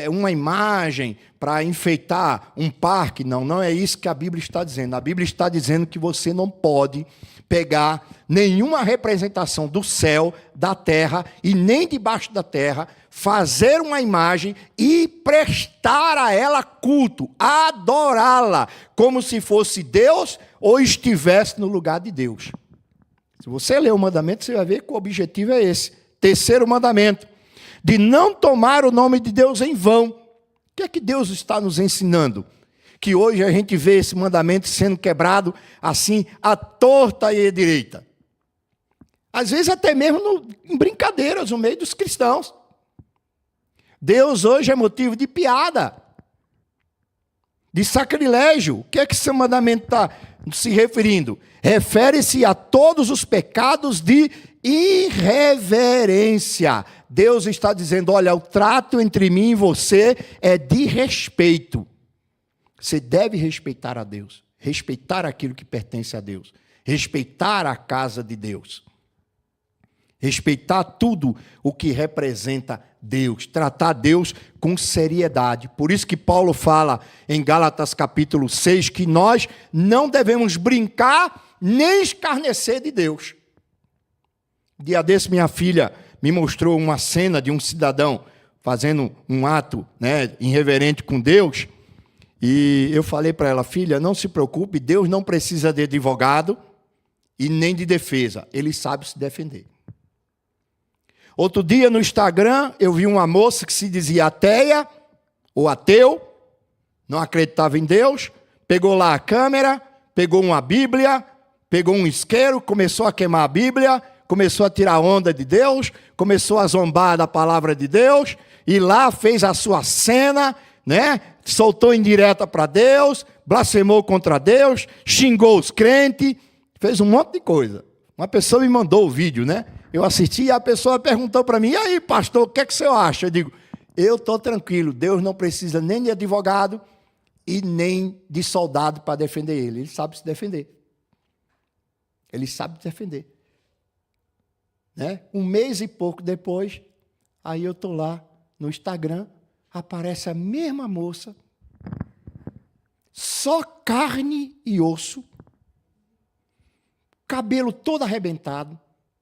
uma imagem para enfeitar um parque? Não, não é isso que a Bíblia está dizendo. A Bíblia está dizendo que você não pode pegar nenhuma representação do céu, da terra e nem debaixo da terra, fazer uma imagem e prestar a ela culto, adorá-la, como se fosse Deus ou estivesse no lugar de Deus. Se você ler o mandamento, você vai ver que o objetivo é esse. Terceiro mandamento, de não tomar o nome de Deus em vão. O que é que Deus está nos ensinando? Que hoje a gente vê esse mandamento sendo quebrado assim, à torta e à direita. Às vezes até mesmo em brincadeiras no meio dos cristãos. Deus hoje é motivo de piada, de sacrilégio. O que é que esse mandamento está se referindo? Refere-se a todos os pecados de irreverência. Deus está dizendo: olha, o trato entre mim e você é de respeito. Você deve respeitar a Deus, respeitar aquilo que pertence a Deus, respeitar a casa de Deus, respeitar tudo o que representa Deus, tratar Deus com seriedade. Por isso que Paulo fala em Gálatas capítulo 6 que nós não devemos brincar nem escarnecer de Deus. Dia desse minha filha me mostrou uma cena de um cidadão fazendo um ato, irreverente com Deus, e eu falei para ela: filha, não se preocupe, Deus não precisa de advogado e nem de defesa, ele sabe se defender. Outro dia no Instagram eu vi uma moça que se dizia ateia ou ateu, não acreditava em Deus, pegou lá a câmera, pegou uma Bíblia, pegou um isqueiro, começou a queimar a Bíblia, começou a tirar onda de Deus, começou a zombar da palavra de Deus, e lá fez a sua cena, soltou indireta para Deus, blasfemou contra Deus, xingou os crentes, fez um monte de coisa. Uma pessoa me mandou o vídeo, eu assisti e a pessoa perguntou para mim: e aí, pastor, o que é que você acha? Eu digo: eu estou tranquilo, Deus não precisa nem de advogado e nem de soldado para defender ele. Ele sabe se defender. Ele sabe se defender. Um mês e pouco depois, aí eu estou lá no Instagram, aparece a mesma moça, só carne e osso, cabelo todo arrebentado,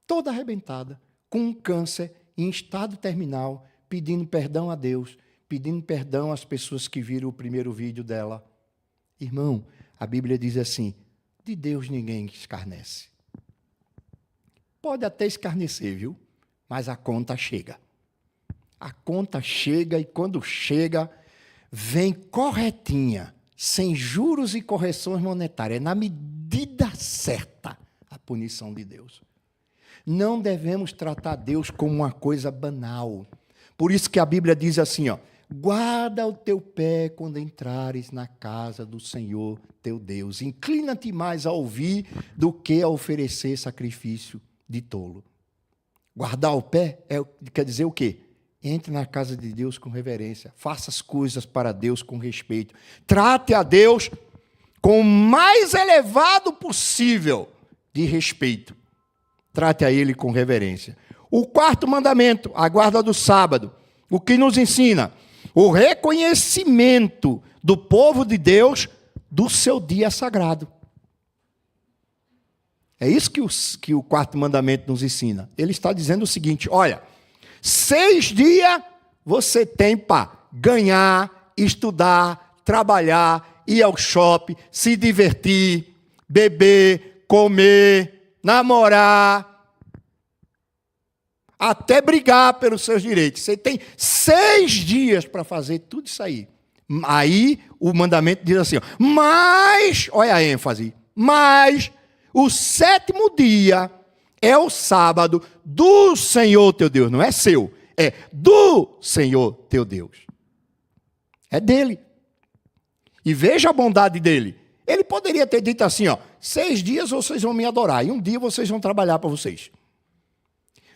toda arrebentada, com um câncer em estado terminal, pedindo perdão a Deus, pedindo perdão às pessoas que viram o primeiro vídeo dela. Irmão, a Bíblia diz assim: de Deus ninguém escarnece. Pode até escarnecer, viu? Mas a conta chega. A conta chega, e quando chega, vem corretinha, sem juros e correções monetárias, na medida certa, a punição de Deus. Não devemos tratar Deus como uma coisa banal. Por isso que a Bíblia diz assim, guarda o teu pé quando entrares na casa do Senhor teu Deus. Inclina-te mais a ouvir do que a oferecer sacrifício de tolo. Guardar o pé quer dizer o quê? Entre na casa de Deus com reverência. Faça as coisas para Deus com respeito. Trate a Deus com o mais elevado possível de respeito. Trate a Ele com reverência. O quarto mandamento, a guarda do sábado, o que nos ensina? O reconhecimento do povo de Deus do seu dia sagrado. É isso que o quarto mandamento nos ensina. Ele está dizendo o seguinte: olha, 6 dias você tem para ganhar, estudar, trabalhar, ir ao shopping, se divertir, beber, comer, namorar, até brigar pelos seus direitos. Você tem 6 dias para fazer tudo isso aí. Aí o mandamento diz assim, mas, olha a ênfase, mas o 7º dia é o sábado do Senhor teu Deus, não é seu, é do Senhor teu Deus. É dele. E veja a bondade dele. Ele poderia ter dito assim, 6 dias vocês vão me adorar, e um dia vocês vão trabalhar para vocês.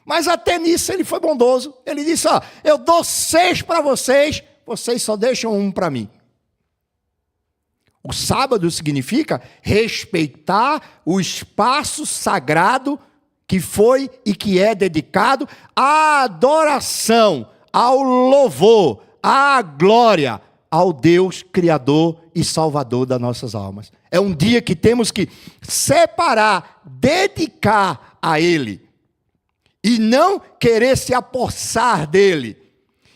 Mas até nisso ele foi bondoso. Ele disse, eu dou 6 para vocês, vocês só deixam 1 para mim. O sábado significa respeitar o espaço sagrado que foi e que é dedicado à adoração, ao louvor, à glória, ao Deus Criador e Salvador das nossas almas. É um dia que temos que separar, dedicar a Ele. E não querer se apossar dele,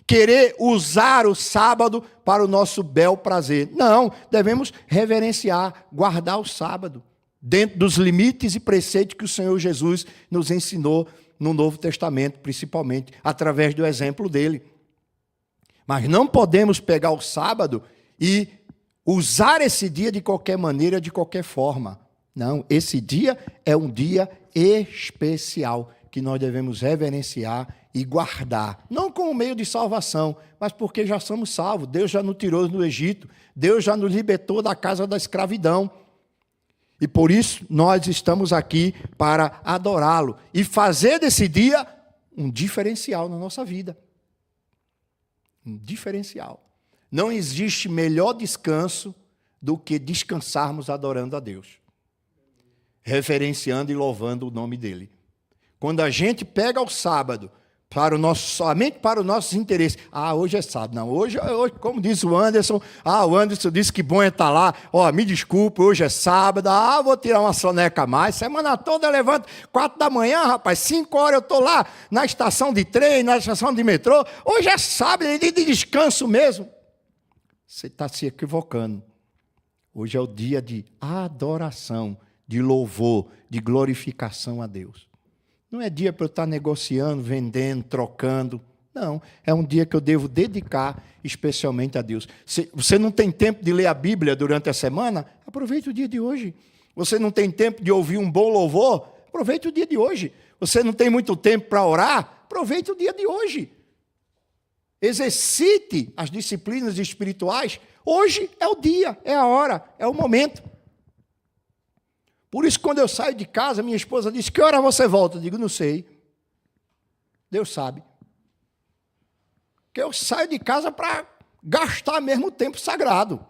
querer usar o sábado para o nosso bel prazer. Não, devemos reverenciar, guardar o sábado, dentro dos limites e preceitos que o Senhor Jesus nos ensinou no Novo Testamento, principalmente através do exemplo dele. Mas não podemos pegar o sábado e usar esse dia de qualquer maneira, de qualquer forma. Não, esse dia é um dia especial, que nós devemos reverenciar e guardar, não como meio de salvação, mas porque já somos salvos. Deus já nos tirou do Egito, Deus já nos libertou da casa da escravidão. E por isso nós estamos aqui para adorá-lo e fazer desse dia um diferencial na nossa vida. Um diferencial. Não existe melhor descanso do que descansarmos adorando a Deus. referenciando e louvando o nome dele. Quando a gente pega o sábado somente para os nossos interesses. Hoje é sábado. Não, hoje, como disse o Anderson, o Anderson disse que bom é estar lá. Me desculpe, hoje é sábado. Vou tirar uma soneca a mais. Semana toda eu levanto 4 da manhã, rapaz. 5 horas eu estou lá na estação de trem, na estação de metrô. Hoje é sábado, é dia de descanso mesmo. Você está se equivocando. Hoje é o dia de adoração, de louvor, de glorificação a Deus. Não é dia para eu estar negociando, vendendo, trocando. Não, é um dia que eu devo dedicar especialmente a Deus. Se você não tem tempo de ler a Bíblia durante a semana, aproveite o dia de hoje. Você não tem tempo de ouvir um bom louvor, aproveite o dia de hoje. Você não tem muito tempo para orar, aproveite o dia de hoje. Exercite as disciplinas espirituais. Hoje é o dia, é a hora, é o momento. Por isso, quando eu saio de casa, minha esposa diz: que hora você volta? Eu digo: não sei. Deus sabe. Porque eu saio de casa para gastar mesmo o tempo sagrado.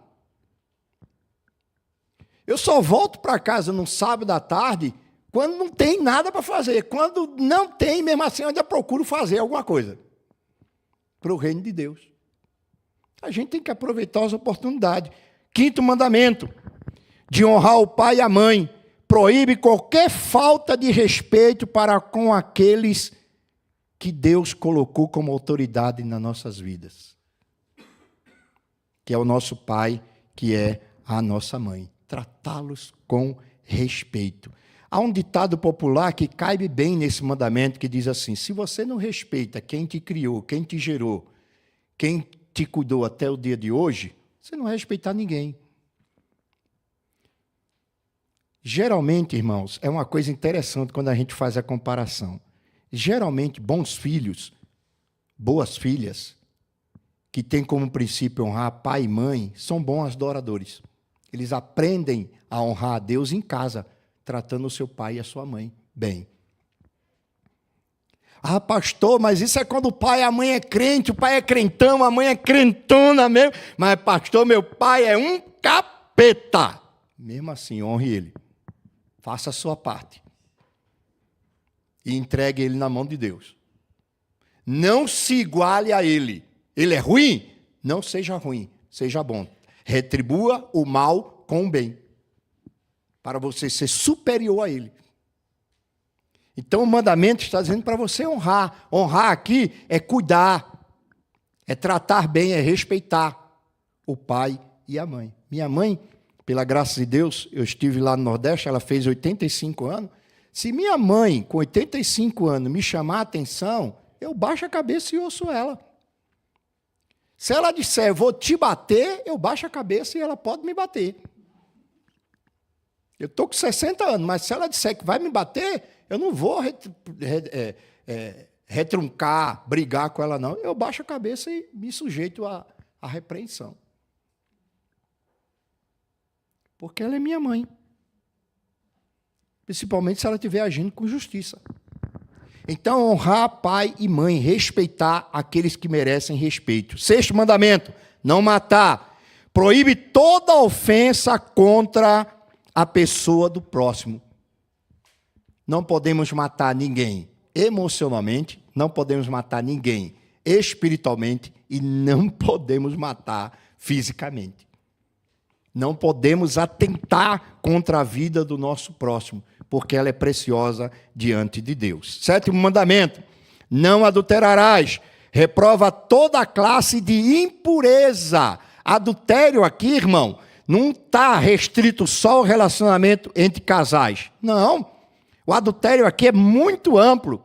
Eu só volto para casa no sábado à tarde quando não tem nada para fazer. Quando não tem, mesmo assim, eu ainda procuro fazer alguma coisa para o reino de Deus. A gente tem que aproveitar as oportunidades. 5º mandamento, de honrar o pai e a mãe. Proíbe qualquer falta de respeito para com aqueles que Deus colocou como autoridade nas nossas vidas. Que é o nosso pai, que é a nossa mãe. Tratá-los com respeito. Há um ditado popular que caibe bem nesse mandamento, que diz assim: se você não respeita quem te criou, quem te gerou, quem te cuidou até o dia de hoje, você não vai respeitar ninguém. Geralmente, irmãos, é uma coisa interessante quando a gente faz a comparação. Geralmente, bons filhos, boas filhas, que têm como princípio honrar pai e mãe, são bons adoradores. Eles aprendem a honrar a Deus em casa, tratando o seu pai e a sua mãe bem. Pastor, mas isso é quando o pai e a mãe é crente, o pai é crentão, a mãe é crentona mesmo. Mas, pastor, meu pai é um capeta. Mesmo assim, honre ele. Faça a sua parte. E entregue ele na mão de Deus. Não se iguale a ele. Ele é ruim? Não seja ruim, seja bom. Retribua o mal com o bem. Para você ser superior a ele. Então o mandamento está dizendo para você honrar. Honrar aqui é cuidar, é tratar bem, é respeitar o pai e a mãe. Minha mãe, pela graça de Deus, eu estive lá no Nordeste, ela fez 85 anos. Se minha mãe, com 85 anos, me chamar a atenção, eu baixo a cabeça e ouço ela. Se ela disser: eu vou te bater, eu baixo a cabeça e ela pode me bater. Eu estou com 60 anos, mas se ela disser que vai me bater, eu não vou retruncar, brigar com ela, não. Eu baixo a cabeça e me sujeito à repreensão. Porque ela é minha mãe. Principalmente se ela estiver agindo com justiça. Então, honrar pai e mãe, respeitar aqueles que merecem respeito. 6º mandamento, não matar. Proíbe toda ofensa contra a pessoa do próximo. Não podemos matar ninguém emocionalmente, não podemos matar ninguém espiritualmente e não podemos matar fisicamente. Não podemos atentar contra a vida do nosso próximo, porque ela é preciosa diante de Deus. 7º mandamento, não adulterarás. Reprova toda a classe de impureza. Adultério aqui, irmão, não está restrito só ao relacionamento entre casais. Não. O adultério aqui é muito amplo.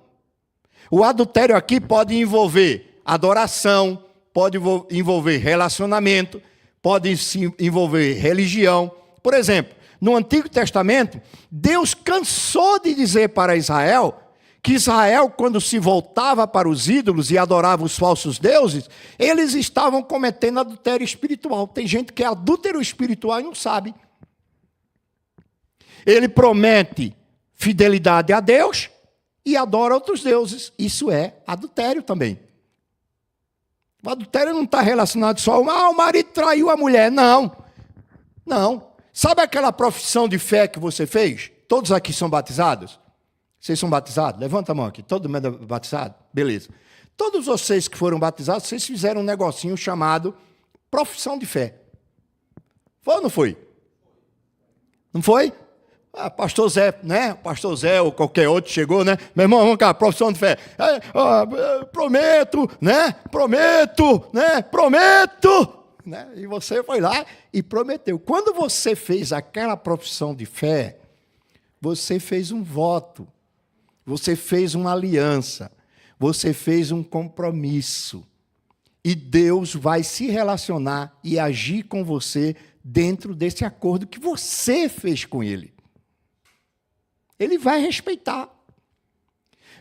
O adultério aqui pode envolver adoração, pode envolver relacionamento, pode envolver religião. Por exemplo, no Antigo Testamento, Deus cansou de dizer para Israel que Israel, quando se voltava para os ídolos e adorava os falsos deuses, eles estavam cometendo adultério espiritual. Tem gente que é adúltero espiritual e não sabe. Ele promete fidelidade a Deus e adora outros deuses. Isso é adultério também. O adultério não está relacionado só ao o marido traiu a mulher. Não. Não. Sabe aquela profissão de fé que você fez? Todos aqui são batizados? Vocês são batizados? Levanta a mão aqui. Todo mundo é batizado? Beleza. Todos vocês que foram batizados, vocês fizeram um negocinho chamado profissão de fé. Foi ou não foi? Não foi? Ah, pastor Zé, né? Pastor Zé ou qualquer outro chegou, né? Meu irmão, vamos cá, profissão de fé. Prometo, né? Prometo, né? Prometo. Né? E você foi lá e prometeu. Quando você fez aquela profissão de fé, você fez um voto, você fez uma aliança, você fez um compromisso. E Deus vai se relacionar e agir com você dentro desse acordo que você fez com Ele. Ele vai respeitar.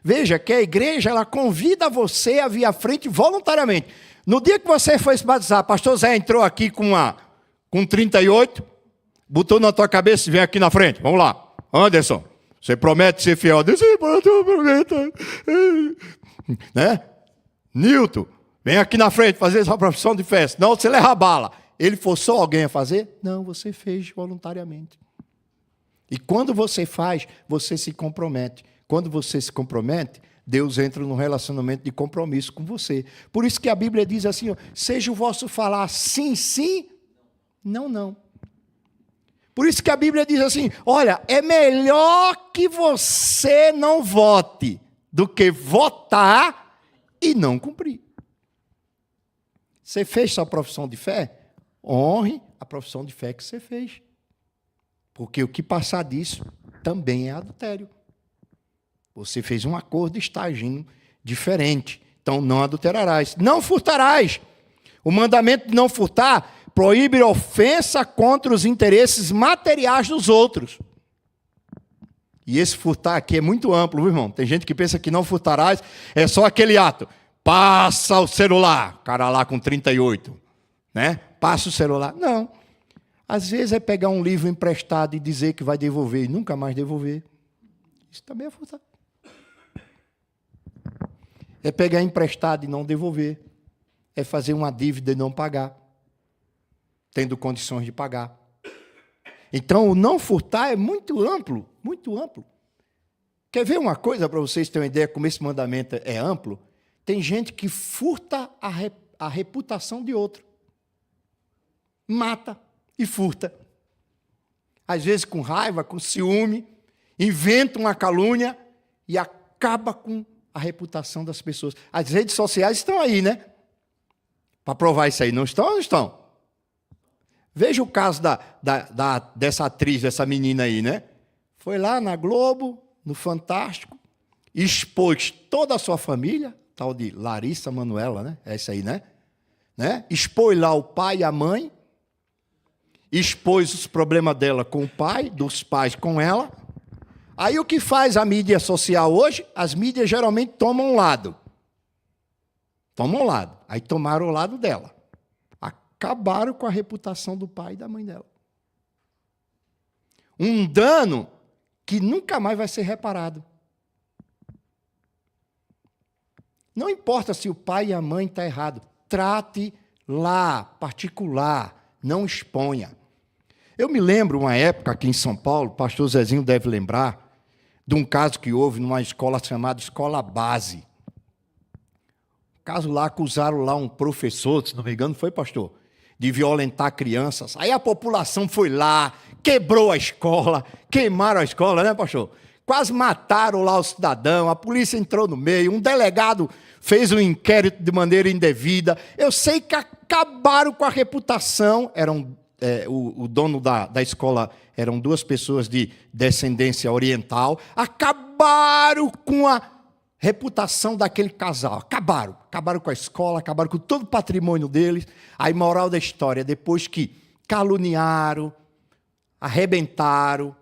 Veja que a igreja, ela convida você a vir à frente voluntariamente. No dia que você foi se batizar, pastor Zé entrou aqui com 38, botou na tua cabeça e vem aqui na frente. Vamos lá. Anderson, você promete ser fiel? Diz, eu prometo. Né? Nilton, vem aqui na frente fazer essa profissão de fé. Senão você leva a bala. Ele forçou alguém a fazer? Não, você fez voluntariamente. E quando você faz, você se compromete. Quando você se compromete, Deus entra num relacionamento de compromisso com você. Por isso que a Bíblia diz assim, ó, seja o vosso falar sim, sim, não, não. Por isso que a Bíblia diz assim, olha, é melhor que você não vote do que votar e não cumprir. Você fez sua profissão de fé? Honre a profissão de fé que você fez. Porque o que passar disso também é adultério. Você fez um acordo e está agindo diferente. Então, não adulterarás. Não furtarás. O mandamento de não furtar proíbe ofensa contra os interesses materiais dos outros. E esse furtar aqui é muito amplo, viu, irmão? Tem gente que pensa que não furtarás é só aquele ato. Passa o celular. Cara lá com 38. Né? Passa o celular. Não. Às vezes é pegar um livro emprestado e dizer que vai devolver e nunca mais devolver. Isso também é furtar. É pegar emprestado e não devolver. É fazer uma dívida e não pagar, tendo condições de pagar. Então, o não furtar é muito amplo, muito amplo. Quer ver uma coisa para vocês terem uma ideia como esse mandamento é amplo? Tem gente que furta a reputação de outro. Mata e furta. Às vezes com raiva, com ciúme, inventa uma calúnia e acaba com a reputação das pessoas. As redes sociais estão aí, né? Para provar isso aí. Não estão ou não estão? Veja o caso dessa atriz, dessa menina aí, né? Foi lá na Globo, no Fantástico, expôs toda a sua família, tal de Larissa Manoela, né? É isso aí, né? Expôs lá o pai e a mãe, expôs os problemas dela com o pai, dos pais com ela. Aí o que faz a mídia social hoje? As mídias geralmente tomam um lado. Tomam um lado. Aí tomaram o lado dela. Acabaram com a reputação do pai e da mãe dela. Um dano que nunca mais vai ser reparado. Não importa se o pai e a mãe estão errados. Trate lá, particular. Não exponha. Eu me lembro uma época aqui em São Paulo, o pastor Zezinho deve lembrar, de um caso que houve numa escola chamada Escola Base. Caso lá, acusaram lá um professor, se não me engano, foi, pastor, de violentar crianças. Aí a população foi lá, quebrou a escola, queimaram a escola, né, pastor? Quase mataram lá o cidadão, a polícia entrou no meio, um delegado fez um inquérito de maneira indevida. Eu sei que acabaram com a reputação, o dono da escola eram duas pessoas de descendência oriental, acabaram com a reputação daquele casal, acabaram com a escola, acabaram com todo o patrimônio deles. Aí, moral da história, depois que caluniaram, arrebentaram,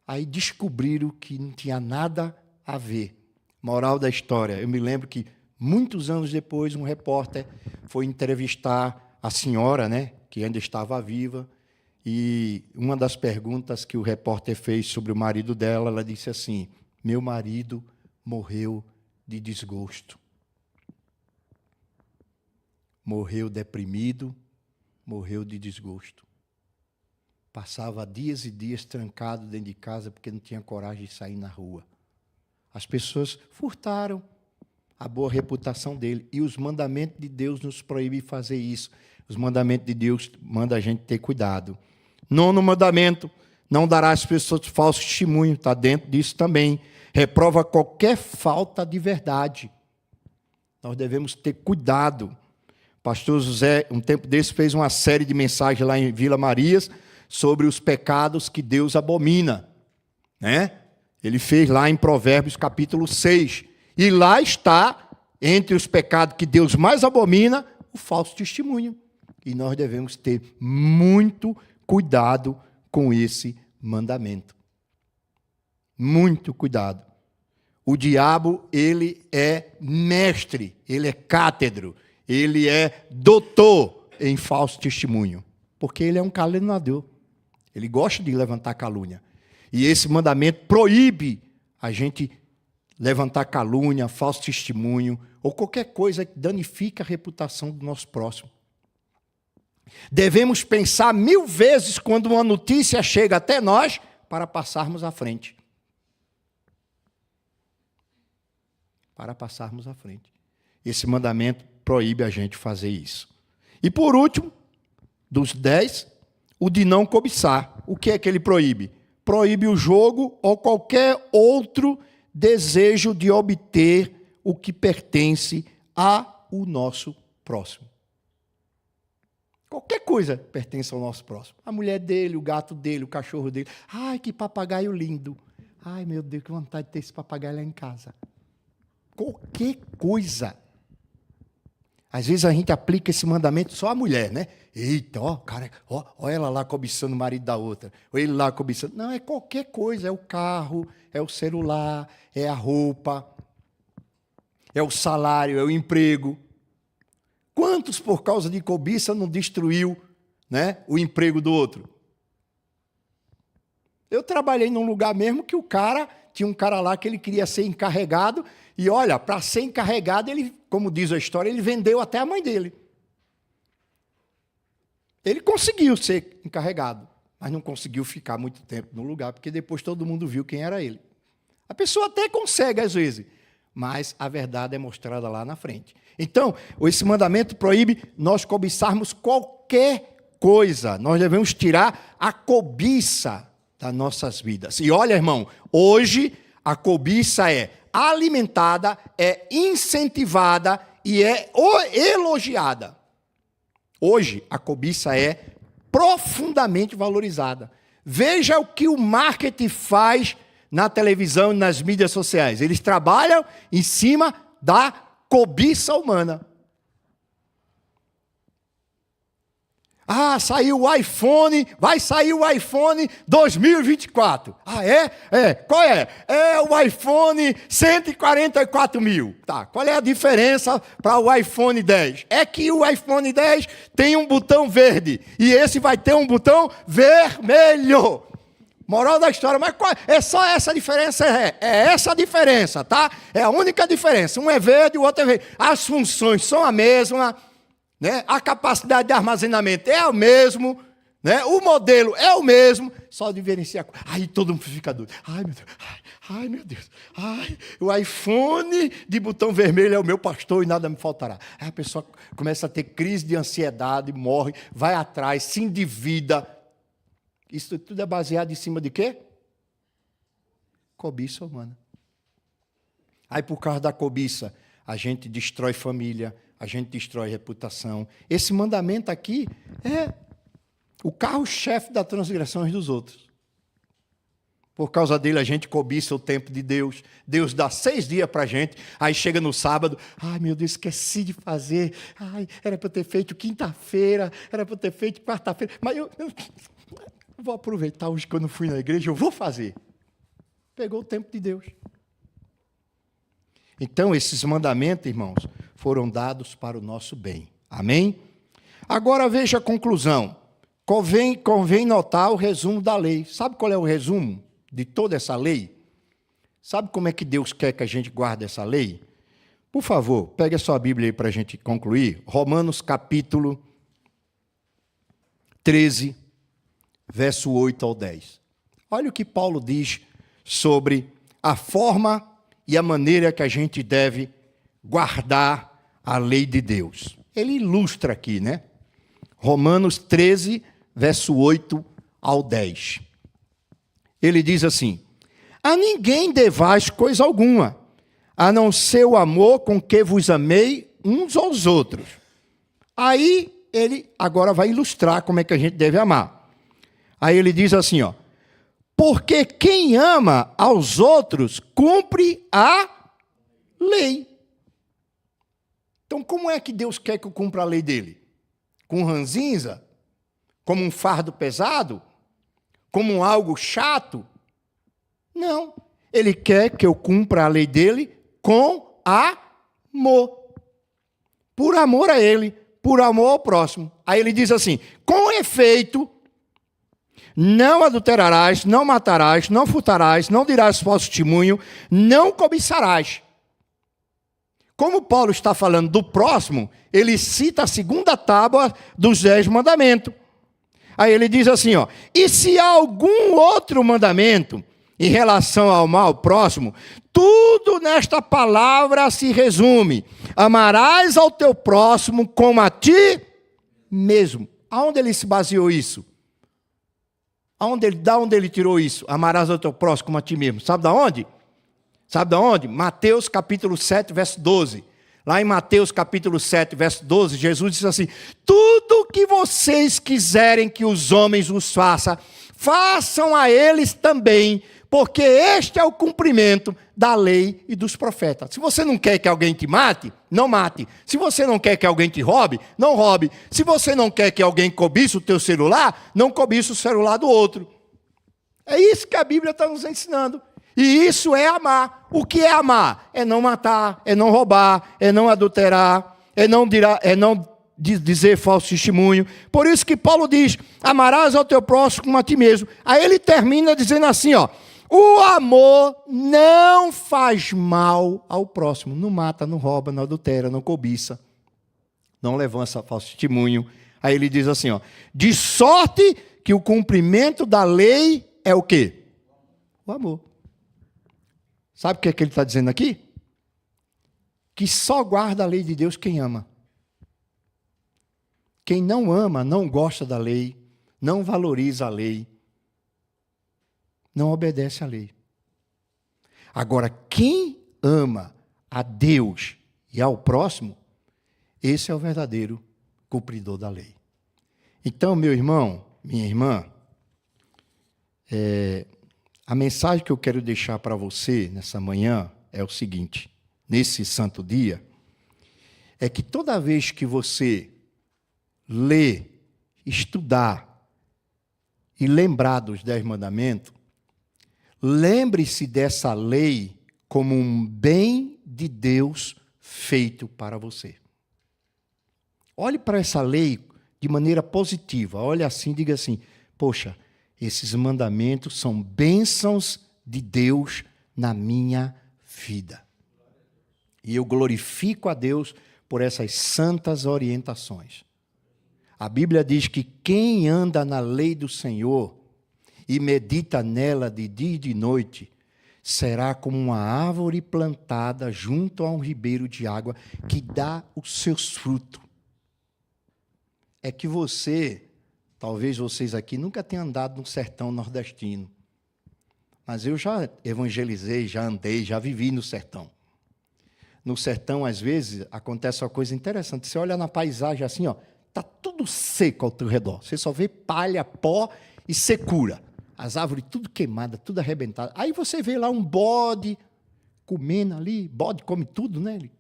aí descobriram que não tinha nada a ver. Moral da história, eu me lembro que muitos anos depois um repórter foi entrevistar a senhora, né, que ainda estava viva, e uma das perguntas que o repórter fez sobre o marido dela, ela disse assim: meu marido morreu de desgosto. Morreu deprimido, morreu de desgosto. Passava dias e dias trancado dentro de casa porque não tinha coragem de sair na rua. As pessoas furtaram a boa reputação dele. E os mandamentos de Deus nos proíbem fazer isso. Os mandamentos de Deus mandam a gente ter cuidado. 9º mandamento, não dará às pessoas falso testemunho. Está dentro disso também. Reprova qualquer falta de verdade. Nós devemos ter cuidado. Pastor José, um tempo desse, fez uma série de mensagens lá em Vila Marias sobre os pecados que Deus abomina, né? Ele fez lá em Provérbios capítulo 6. E lá está, entre os pecados que Deus mais abomina, o falso testemunho. E nós devemos ter muito cuidado com esse mandamento. Muito cuidado. O diabo, ele é mestre, ele é cátedro, ele é doutor em falso testemunho. Porque ele é um caluniador. Ele gosta de levantar calúnia. E esse mandamento proíbe a gente levantar calúnia, falso testemunho, ou qualquer coisa que danifique a reputação do nosso próximo. Devemos pensar 1000 vezes quando uma notícia chega até nós para passarmos à frente. Para passarmos à frente. Esse mandamento proíbe a gente fazer isso. E por último, dos 10, o de não cobiçar. O que é que ele proíbe? Proíbe o jogo ou qualquer outro desejo de obter o que pertence ao nosso próximo. Qualquer coisa pertence ao nosso próximo. A mulher dele, o gato dele, o cachorro dele. Ai, que papagaio lindo. Ai, meu Deus, que vontade de ter esse papagaio lá em casa. Qualquer coisa. Às vezes a gente aplica esse mandamento só à mulher, né? Eita, ó, cara, ó ela lá cobiçando o marido da outra. Ou ele lá cobiçando. Não, é qualquer coisa. É o carro, é o celular, é a roupa, é o salário, é o emprego. Quantos, por causa de cobiça, não destruiu, né, o emprego do outro? Eu trabalhei num lugar mesmo que tinha um cara lá que ele queria ser encarregado, e olha, para ser encarregado, ele, como diz a história, ele vendeu até a mãe dele. Ele conseguiu ser encarregado, mas não conseguiu ficar muito tempo no lugar, porque depois todo mundo viu quem era ele. A pessoa até consegue, às vezes, mas a verdade é mostrada lá na frente. Então, esse mandamento proíbe nós cobiçarmos qualquer coisa. Nós devemos tirar a cobiça das nossas vidas. E olha, irmão, hoje a cobiça é alimentada, é incentivada e é elogiada. Hoje a cobiça é profundamente valorizada. Veja o que o marketing faz na televisão e nas mídias sociais. Eles trabalham em cima da cobiça humana. Ah, saiu o iPhone, vai sair o iPhone 2024. Ah, é? É. Qual é? É o iPhone 144 mil. Tá, qual é a diferença para o iPhone 10? É que o iPhone 10 tem um botão verde e esse vai ter um botão vermelho. Moral da história, mas é só essa diferença? É essa a diferença, tá? É a única diferença. Um é verde, o outro é verde. As funções são a mesma, né? A capacidade de armazenamento é o mesmo, né? O modelo é o mesmo, só diferencia. Aí todo mundo fica doido. Ai, meu Deus. Ai, meu Deus. Ai, o iPhone de botão vermelho é o meu pastor e nada me faltará. Aí a pessoa começa a ter crise de ansiedade, morre, vai atrás, se endivida. Isso tudo é baseado em cima de quê? Cobiça humana. Aí, por causa da cobiça, a gente destrói família, a gente destrói reputação. Esse mandamento aqui é o carro-chefe das transgressões dos outros. Por causa dele, a gente cobiça o tempo de Deus. Deus dá 6 dias para a gente, aí chega no sábado, ai, meu Deus, esqueci de fazer. Ai, era para eu ter feito quinta-feira, era para eu ter feito quarta-feira, mas eu vou aproveitar hoje que eu não fui na igreja, eu vou fazer. Pegou o tempo de Deus. Então, esses mandamentos, irmãos, foram dados para o nosso bem. Amém? Agora, veja a conclusão. Convém notar o resumo da lei. Sabe qual é o resumo de toda essa lei? Sabe como é que Deus quer que a gente guarde essa lei? Por favor, pegue a sua Bíblia aí para a gente concluir. Romanos capítulo 13, verso 8 ao 10. Olha o que Paulo diz sobre a forma e a maneira que a gente deve guardar a lei de Deus. Ele ilustra aqui, né? Romanos 13, verso 8 ao 10. Ele diz assim: a ninguém devais coisa alguma, a não ser o amor com que vos amei uns aos outros. Aí ele agora vai ilustrar como é que a gente deve amar. Aí ele diz assim, ó: porque quem ama aos outros cumpre a lei. Então, como é que Deus quer que eu cumpra a lei dele? Com ranzinza? Como um fardo pesado? Como algo chato? Não. Ele quer que eu cumpra a lei dele com amor. Por amor a ele, por amor ao próximo. Aí ele diz assim: com efeito, não adulterarás, não matarás, não furtarás, não dirás falso testemunho, não cobiçarás. Como Paulo está falando do próximo, ele cita a segunda tábua dos 10 mandamentos. Aí ele diz assim, ó: e se há algum outro mandamento em relação ao mal próximo, tudo nesta palavra se resume: amarás ao teu próximo como a ti mesmo. Aonde ele se baseou isso? Da onde ele tirou isso? Amarás ao teu próximo como a ti mesmo. Sabe da onde? Sabe de onde? Mateus capítulo 7, verso 12. Lá em Mateus capítulo 7, verso 12, Jesus diz assim: tudo que vocês quiserem que os homens os façam, façam a eles também, porque este é o cumprimento da lei e dos profetas. Se você não quer que alguém te mate, não mate. Se você não quer que alguém te roube, não roube. Se você não quer que alguém cobice o teu celular, não cobice o celular do outro. É isso que a Bíblia está nos ensinando. E isso é amar. O que é amar? É não matar, é não roubar, é não adulterar, é não dizer falso testemunho. Por isso que Paulo diz: amarás ao teu próximo como a ti mesmo. Aí ele termina dizendo assim, ó: o amor não faz mal ao próximo. Não mata, não rouba, não adultera, não cobiça, não levanta falso testemunho. Aí ele diz assim, ó: de sorte que o cumprimento da lei é o quê? O amor. Sabe o que é que ele está dizendo aqui? Que só guarda a lei de Deus quem ama. Quem não ama, não gosta da lei, não valoriza a lei, não obedece à lei. Agora, quem ama a Deus e ao próximo, esse é o verdadeiro cumpridor da lei. Então, meu irmão, minha irmã, a mensagem que eu quero deixar para você nessa manhã é o seguinte: nesse santo dia, é que toda vez que você ler, estudar e lembrar dos 10 mandamentos, lembre-se dessa lei como um bem de Deus feito para você. Olhe para essa lei de maneira positiva. Olhe assim e diga assim: poxa, esses mandamentos são bênçãos de Deus na minha vida. E eu glorifico a Deus por essas santas orientações. A Bíblia diz que quem anda na lei do Senhor e medita nela de dia e de noite, será como uma árvore plantada junto a um ribeiro de água que dá os seus frutos. É que talvez vocês aqui nunca tenham andado no sertão nordestino, mas eu já evangelizei, já andei, já vivi no sertão. No sertão, às vezes, acontece uma coisa interessante. Você olha na paisagem assim, ó, está tudo seco ao teu redor. Você só vê palha, pó e secura. As árvores tudo queimadas, tudo arrebentadas. Aí você vê lá um bode comendo ali. Bode come tudo, né? Ele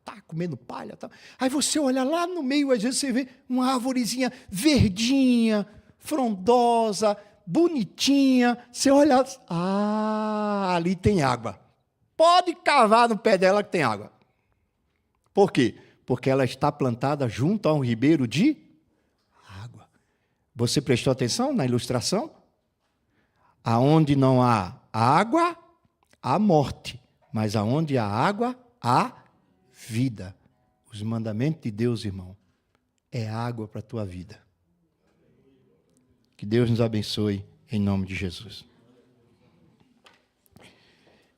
está comendo palha. Tá. Aí você olha lá no meio, às vezes você vê uma arvorezinha verdinha, frondosa, bonitinha. Você olha, ali tem água. Pode cavar no pé dela que tem água. Por quê? Porque ela está plantada junto a um ribeiro de água. Você prestou atenção na ilustração? Aonde não há água, há morte. Mas aonde há água, há vida. Os mandamentos de Deus, irmão, é água para a tua vida. Que Deus nos abençoe, em nome de Jesus.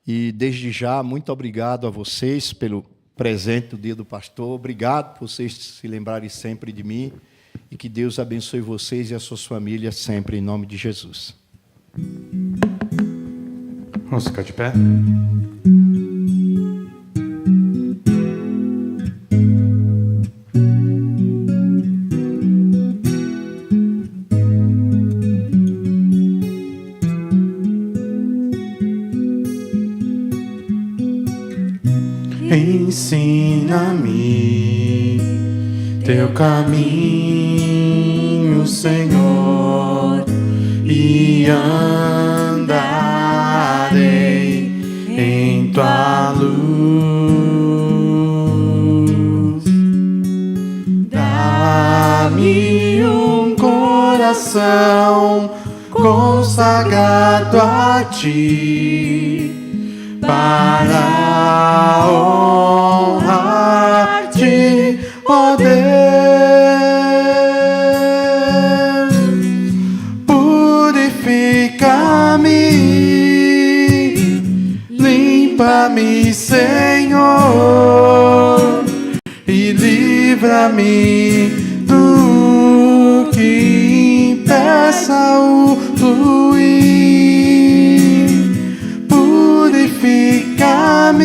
E desde já, muito obrigado a vocês pelo presente do Dia do Pastor. Obrigado por vocês se lembrarem sempre de mim. E que Deus abençoe vocês e as suas famílias sempre, em nome de Jesus. Vamos ficar de pé? Ensina-me teu caminho, Senhor, e andarei em tua luz. Dá-me um coração consagrado a ti, para honrar-te, ó Deus. Purifica-me, limpa-me, Senhor, e livra-me do que impeça o fluir. Purifica-me,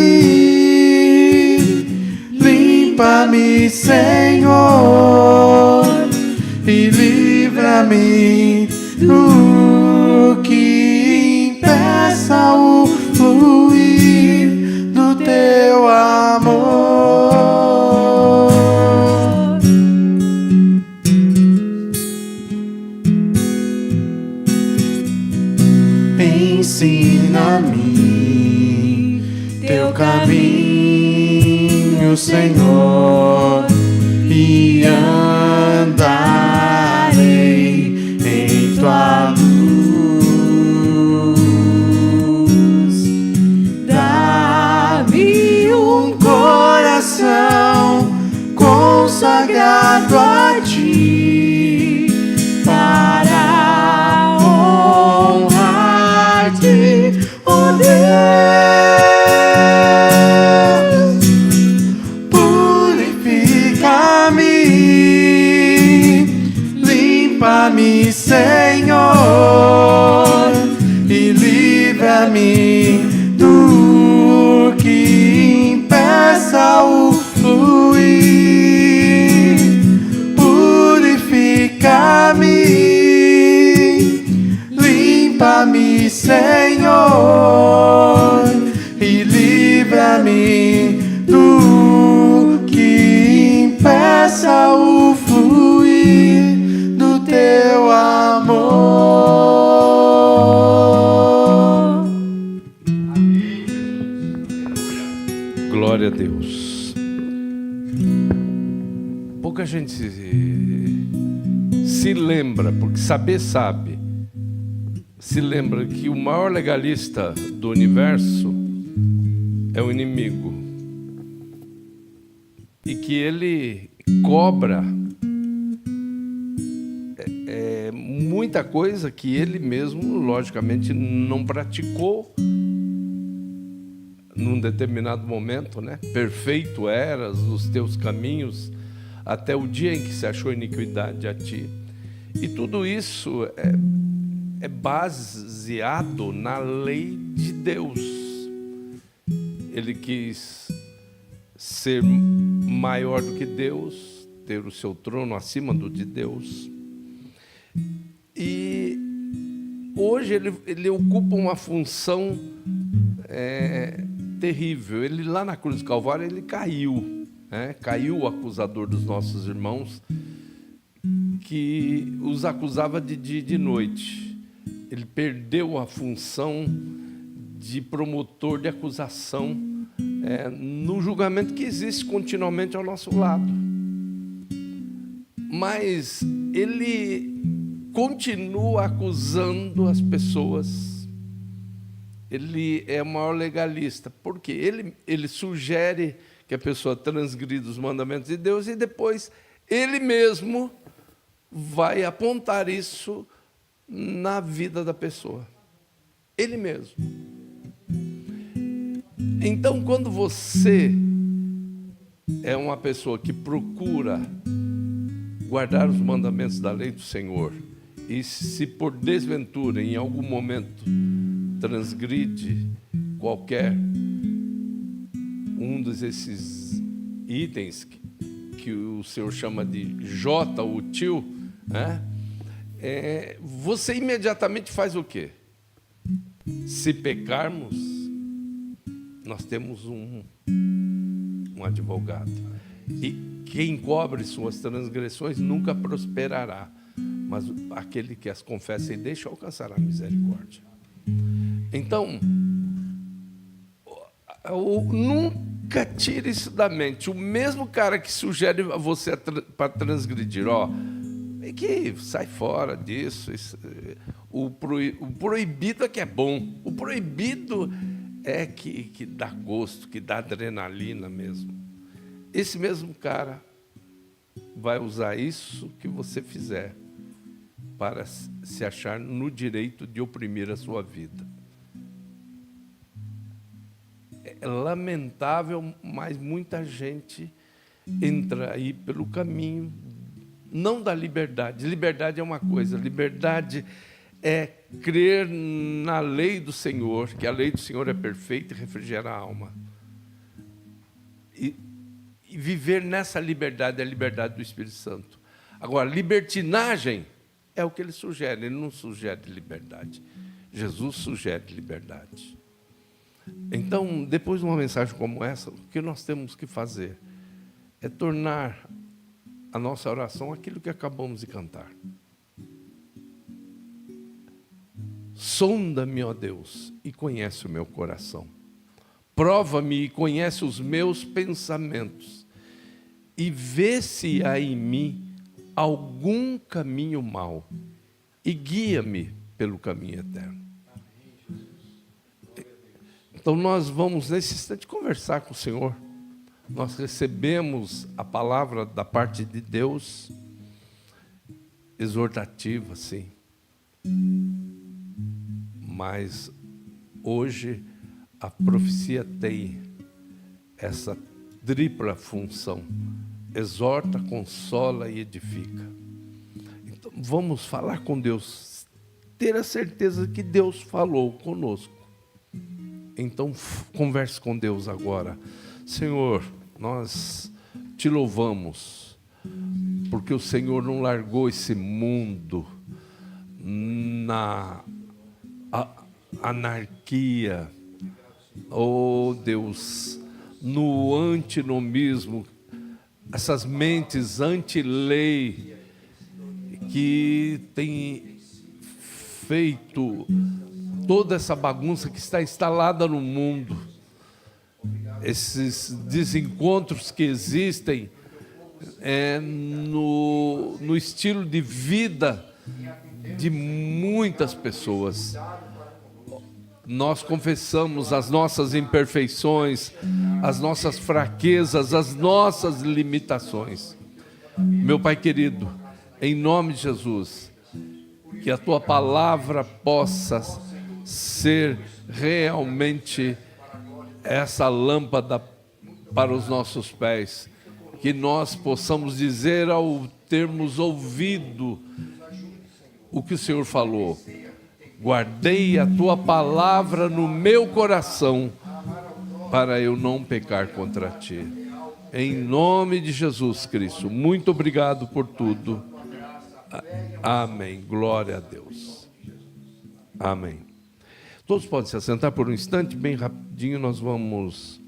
limpa-me, Senhor, e livra-me do que impeça o fluir do teu amor. Ensina-me teu caminho, Senhor, e andarei em tua luz. Dá-me um coração consagrado a ti, para honrar-te, ó Deus. Purifica-me, limpa-me, Senhor, e livra-me do que impeça o fluir. Purifica-me, limpa-me, Senhor, e livra-me do que impeça o fluir do teu amor. Glória a Deus. Pouca gente se lembra, porque saber sabe, se lembra que o maior legalista do universo é o inimigo, e que ele cobra muita coisa que ele mesmo, logicamente, não praticou num determinado momento, né? Perfeito eras os teus caminhos, até o dia em que se achou iniquidade a ti. E tudo isso é baseado na lei de Deus. Ele quis ser maior do que Deus, ter o seu trono acima do de Deus. E hoje ele ocupa uma função terrível. Ele lá na cruz do Calvário ele caiu, né? Caiu o acusador dos nossos irmãos, que os acusava de dia e de noite. Ele perdeu a função de promotor de acusação no julgamento que existe continuamente ao nosso lado. Mas ele continua acusando as pessoas. Ele é o maior legalista, porque ele sugere que a pessoa transgrida os mandamentos de Deus e depois ele mesmo vai apontar isso na vida da pessoa. Ele mesmo. Então, quando você é uma pessoa que procura guardar os mandamentos da lei do Senhor, e se por desventura, em algum momento, transgride qualquer um desses itens que o Senhor chama de J, o tio, né? Você imediatamente faz o quê? Se pecarmos, nós temos um advogado. E quem cobre suas transgressões nunca prosperará, mas aquele que as confessa e deixa alcançará a misericórdia. Então, nunca tire isso da mente. O mesmo cara que sugere a você para transgredir, é que sai fora disso. O proibido é que é bom. O proibido é que dá gosto, que dá adrenalina mesmo. Esse mesmo cara vai usar isso que você fizer para se achar no direito de oprimir a sua vida. É lamentável, mas muita gente entra aí pelo caminho, não da liberdade. Liberdade é uma coisa, liberdade é crer na lei do Senhor, que a lei do Senhor é perfeita e refrigera a alma. E viver nessa liberdade é a liberdade do Espírito Santo. Agora, libertinagem é o que ele sugere, ele não sugere liberdade. Jesus sugere liberdade. Então, depois de uma mensagem como essa, o que nós temos que fazer é tornar a nossa oração aquilo que acabamos de cantar. Sonda-me, ó Deus, e conhece o meu coração. Prova-me e conhece os meus pensamentos. E vê se há em mim algum caminho mau. E guia-me pelo caminho eterno. Então nós vamos, nesse instante, conversar com o Senhor. Nós recebemos a palavra da parte de Deus, exortativa, sim. Mas hoje a profecia tem essa tripla função: exorta, consola e edifica. Então vamos falar com Deus, ter a certeza que Deus falou conosco. Então converse com Deus agora. Senhor, nós te louvamos, porque o Senhor não largou esse mundo na anarquia, oh Deus, no antinomismo, essas mentes anti-lei que têm feito toda essa bagunça que está instalada no mundo, esses desencontros que existem no estilo de vida de muitas pessoas. Nós confessamos as nossas imperfeições, as nossas fraquezas, as nossas limitações. Meu Pai querido, em nome de Jesus, que a Tua palavra possa ser realmente essa lâmpada para os nossos pés, que nós possamos dizer ao termos ouvido o que o Senhor falou: guardei a Tua palavra no meu coração, para eu não pecar contra Ti. Em nome de Jesus Cristo, muito obrigado por tudo. Amém. Glória a Deus. Amém. Todos podem se assentar por um instante, bem rapidinho, nós vamos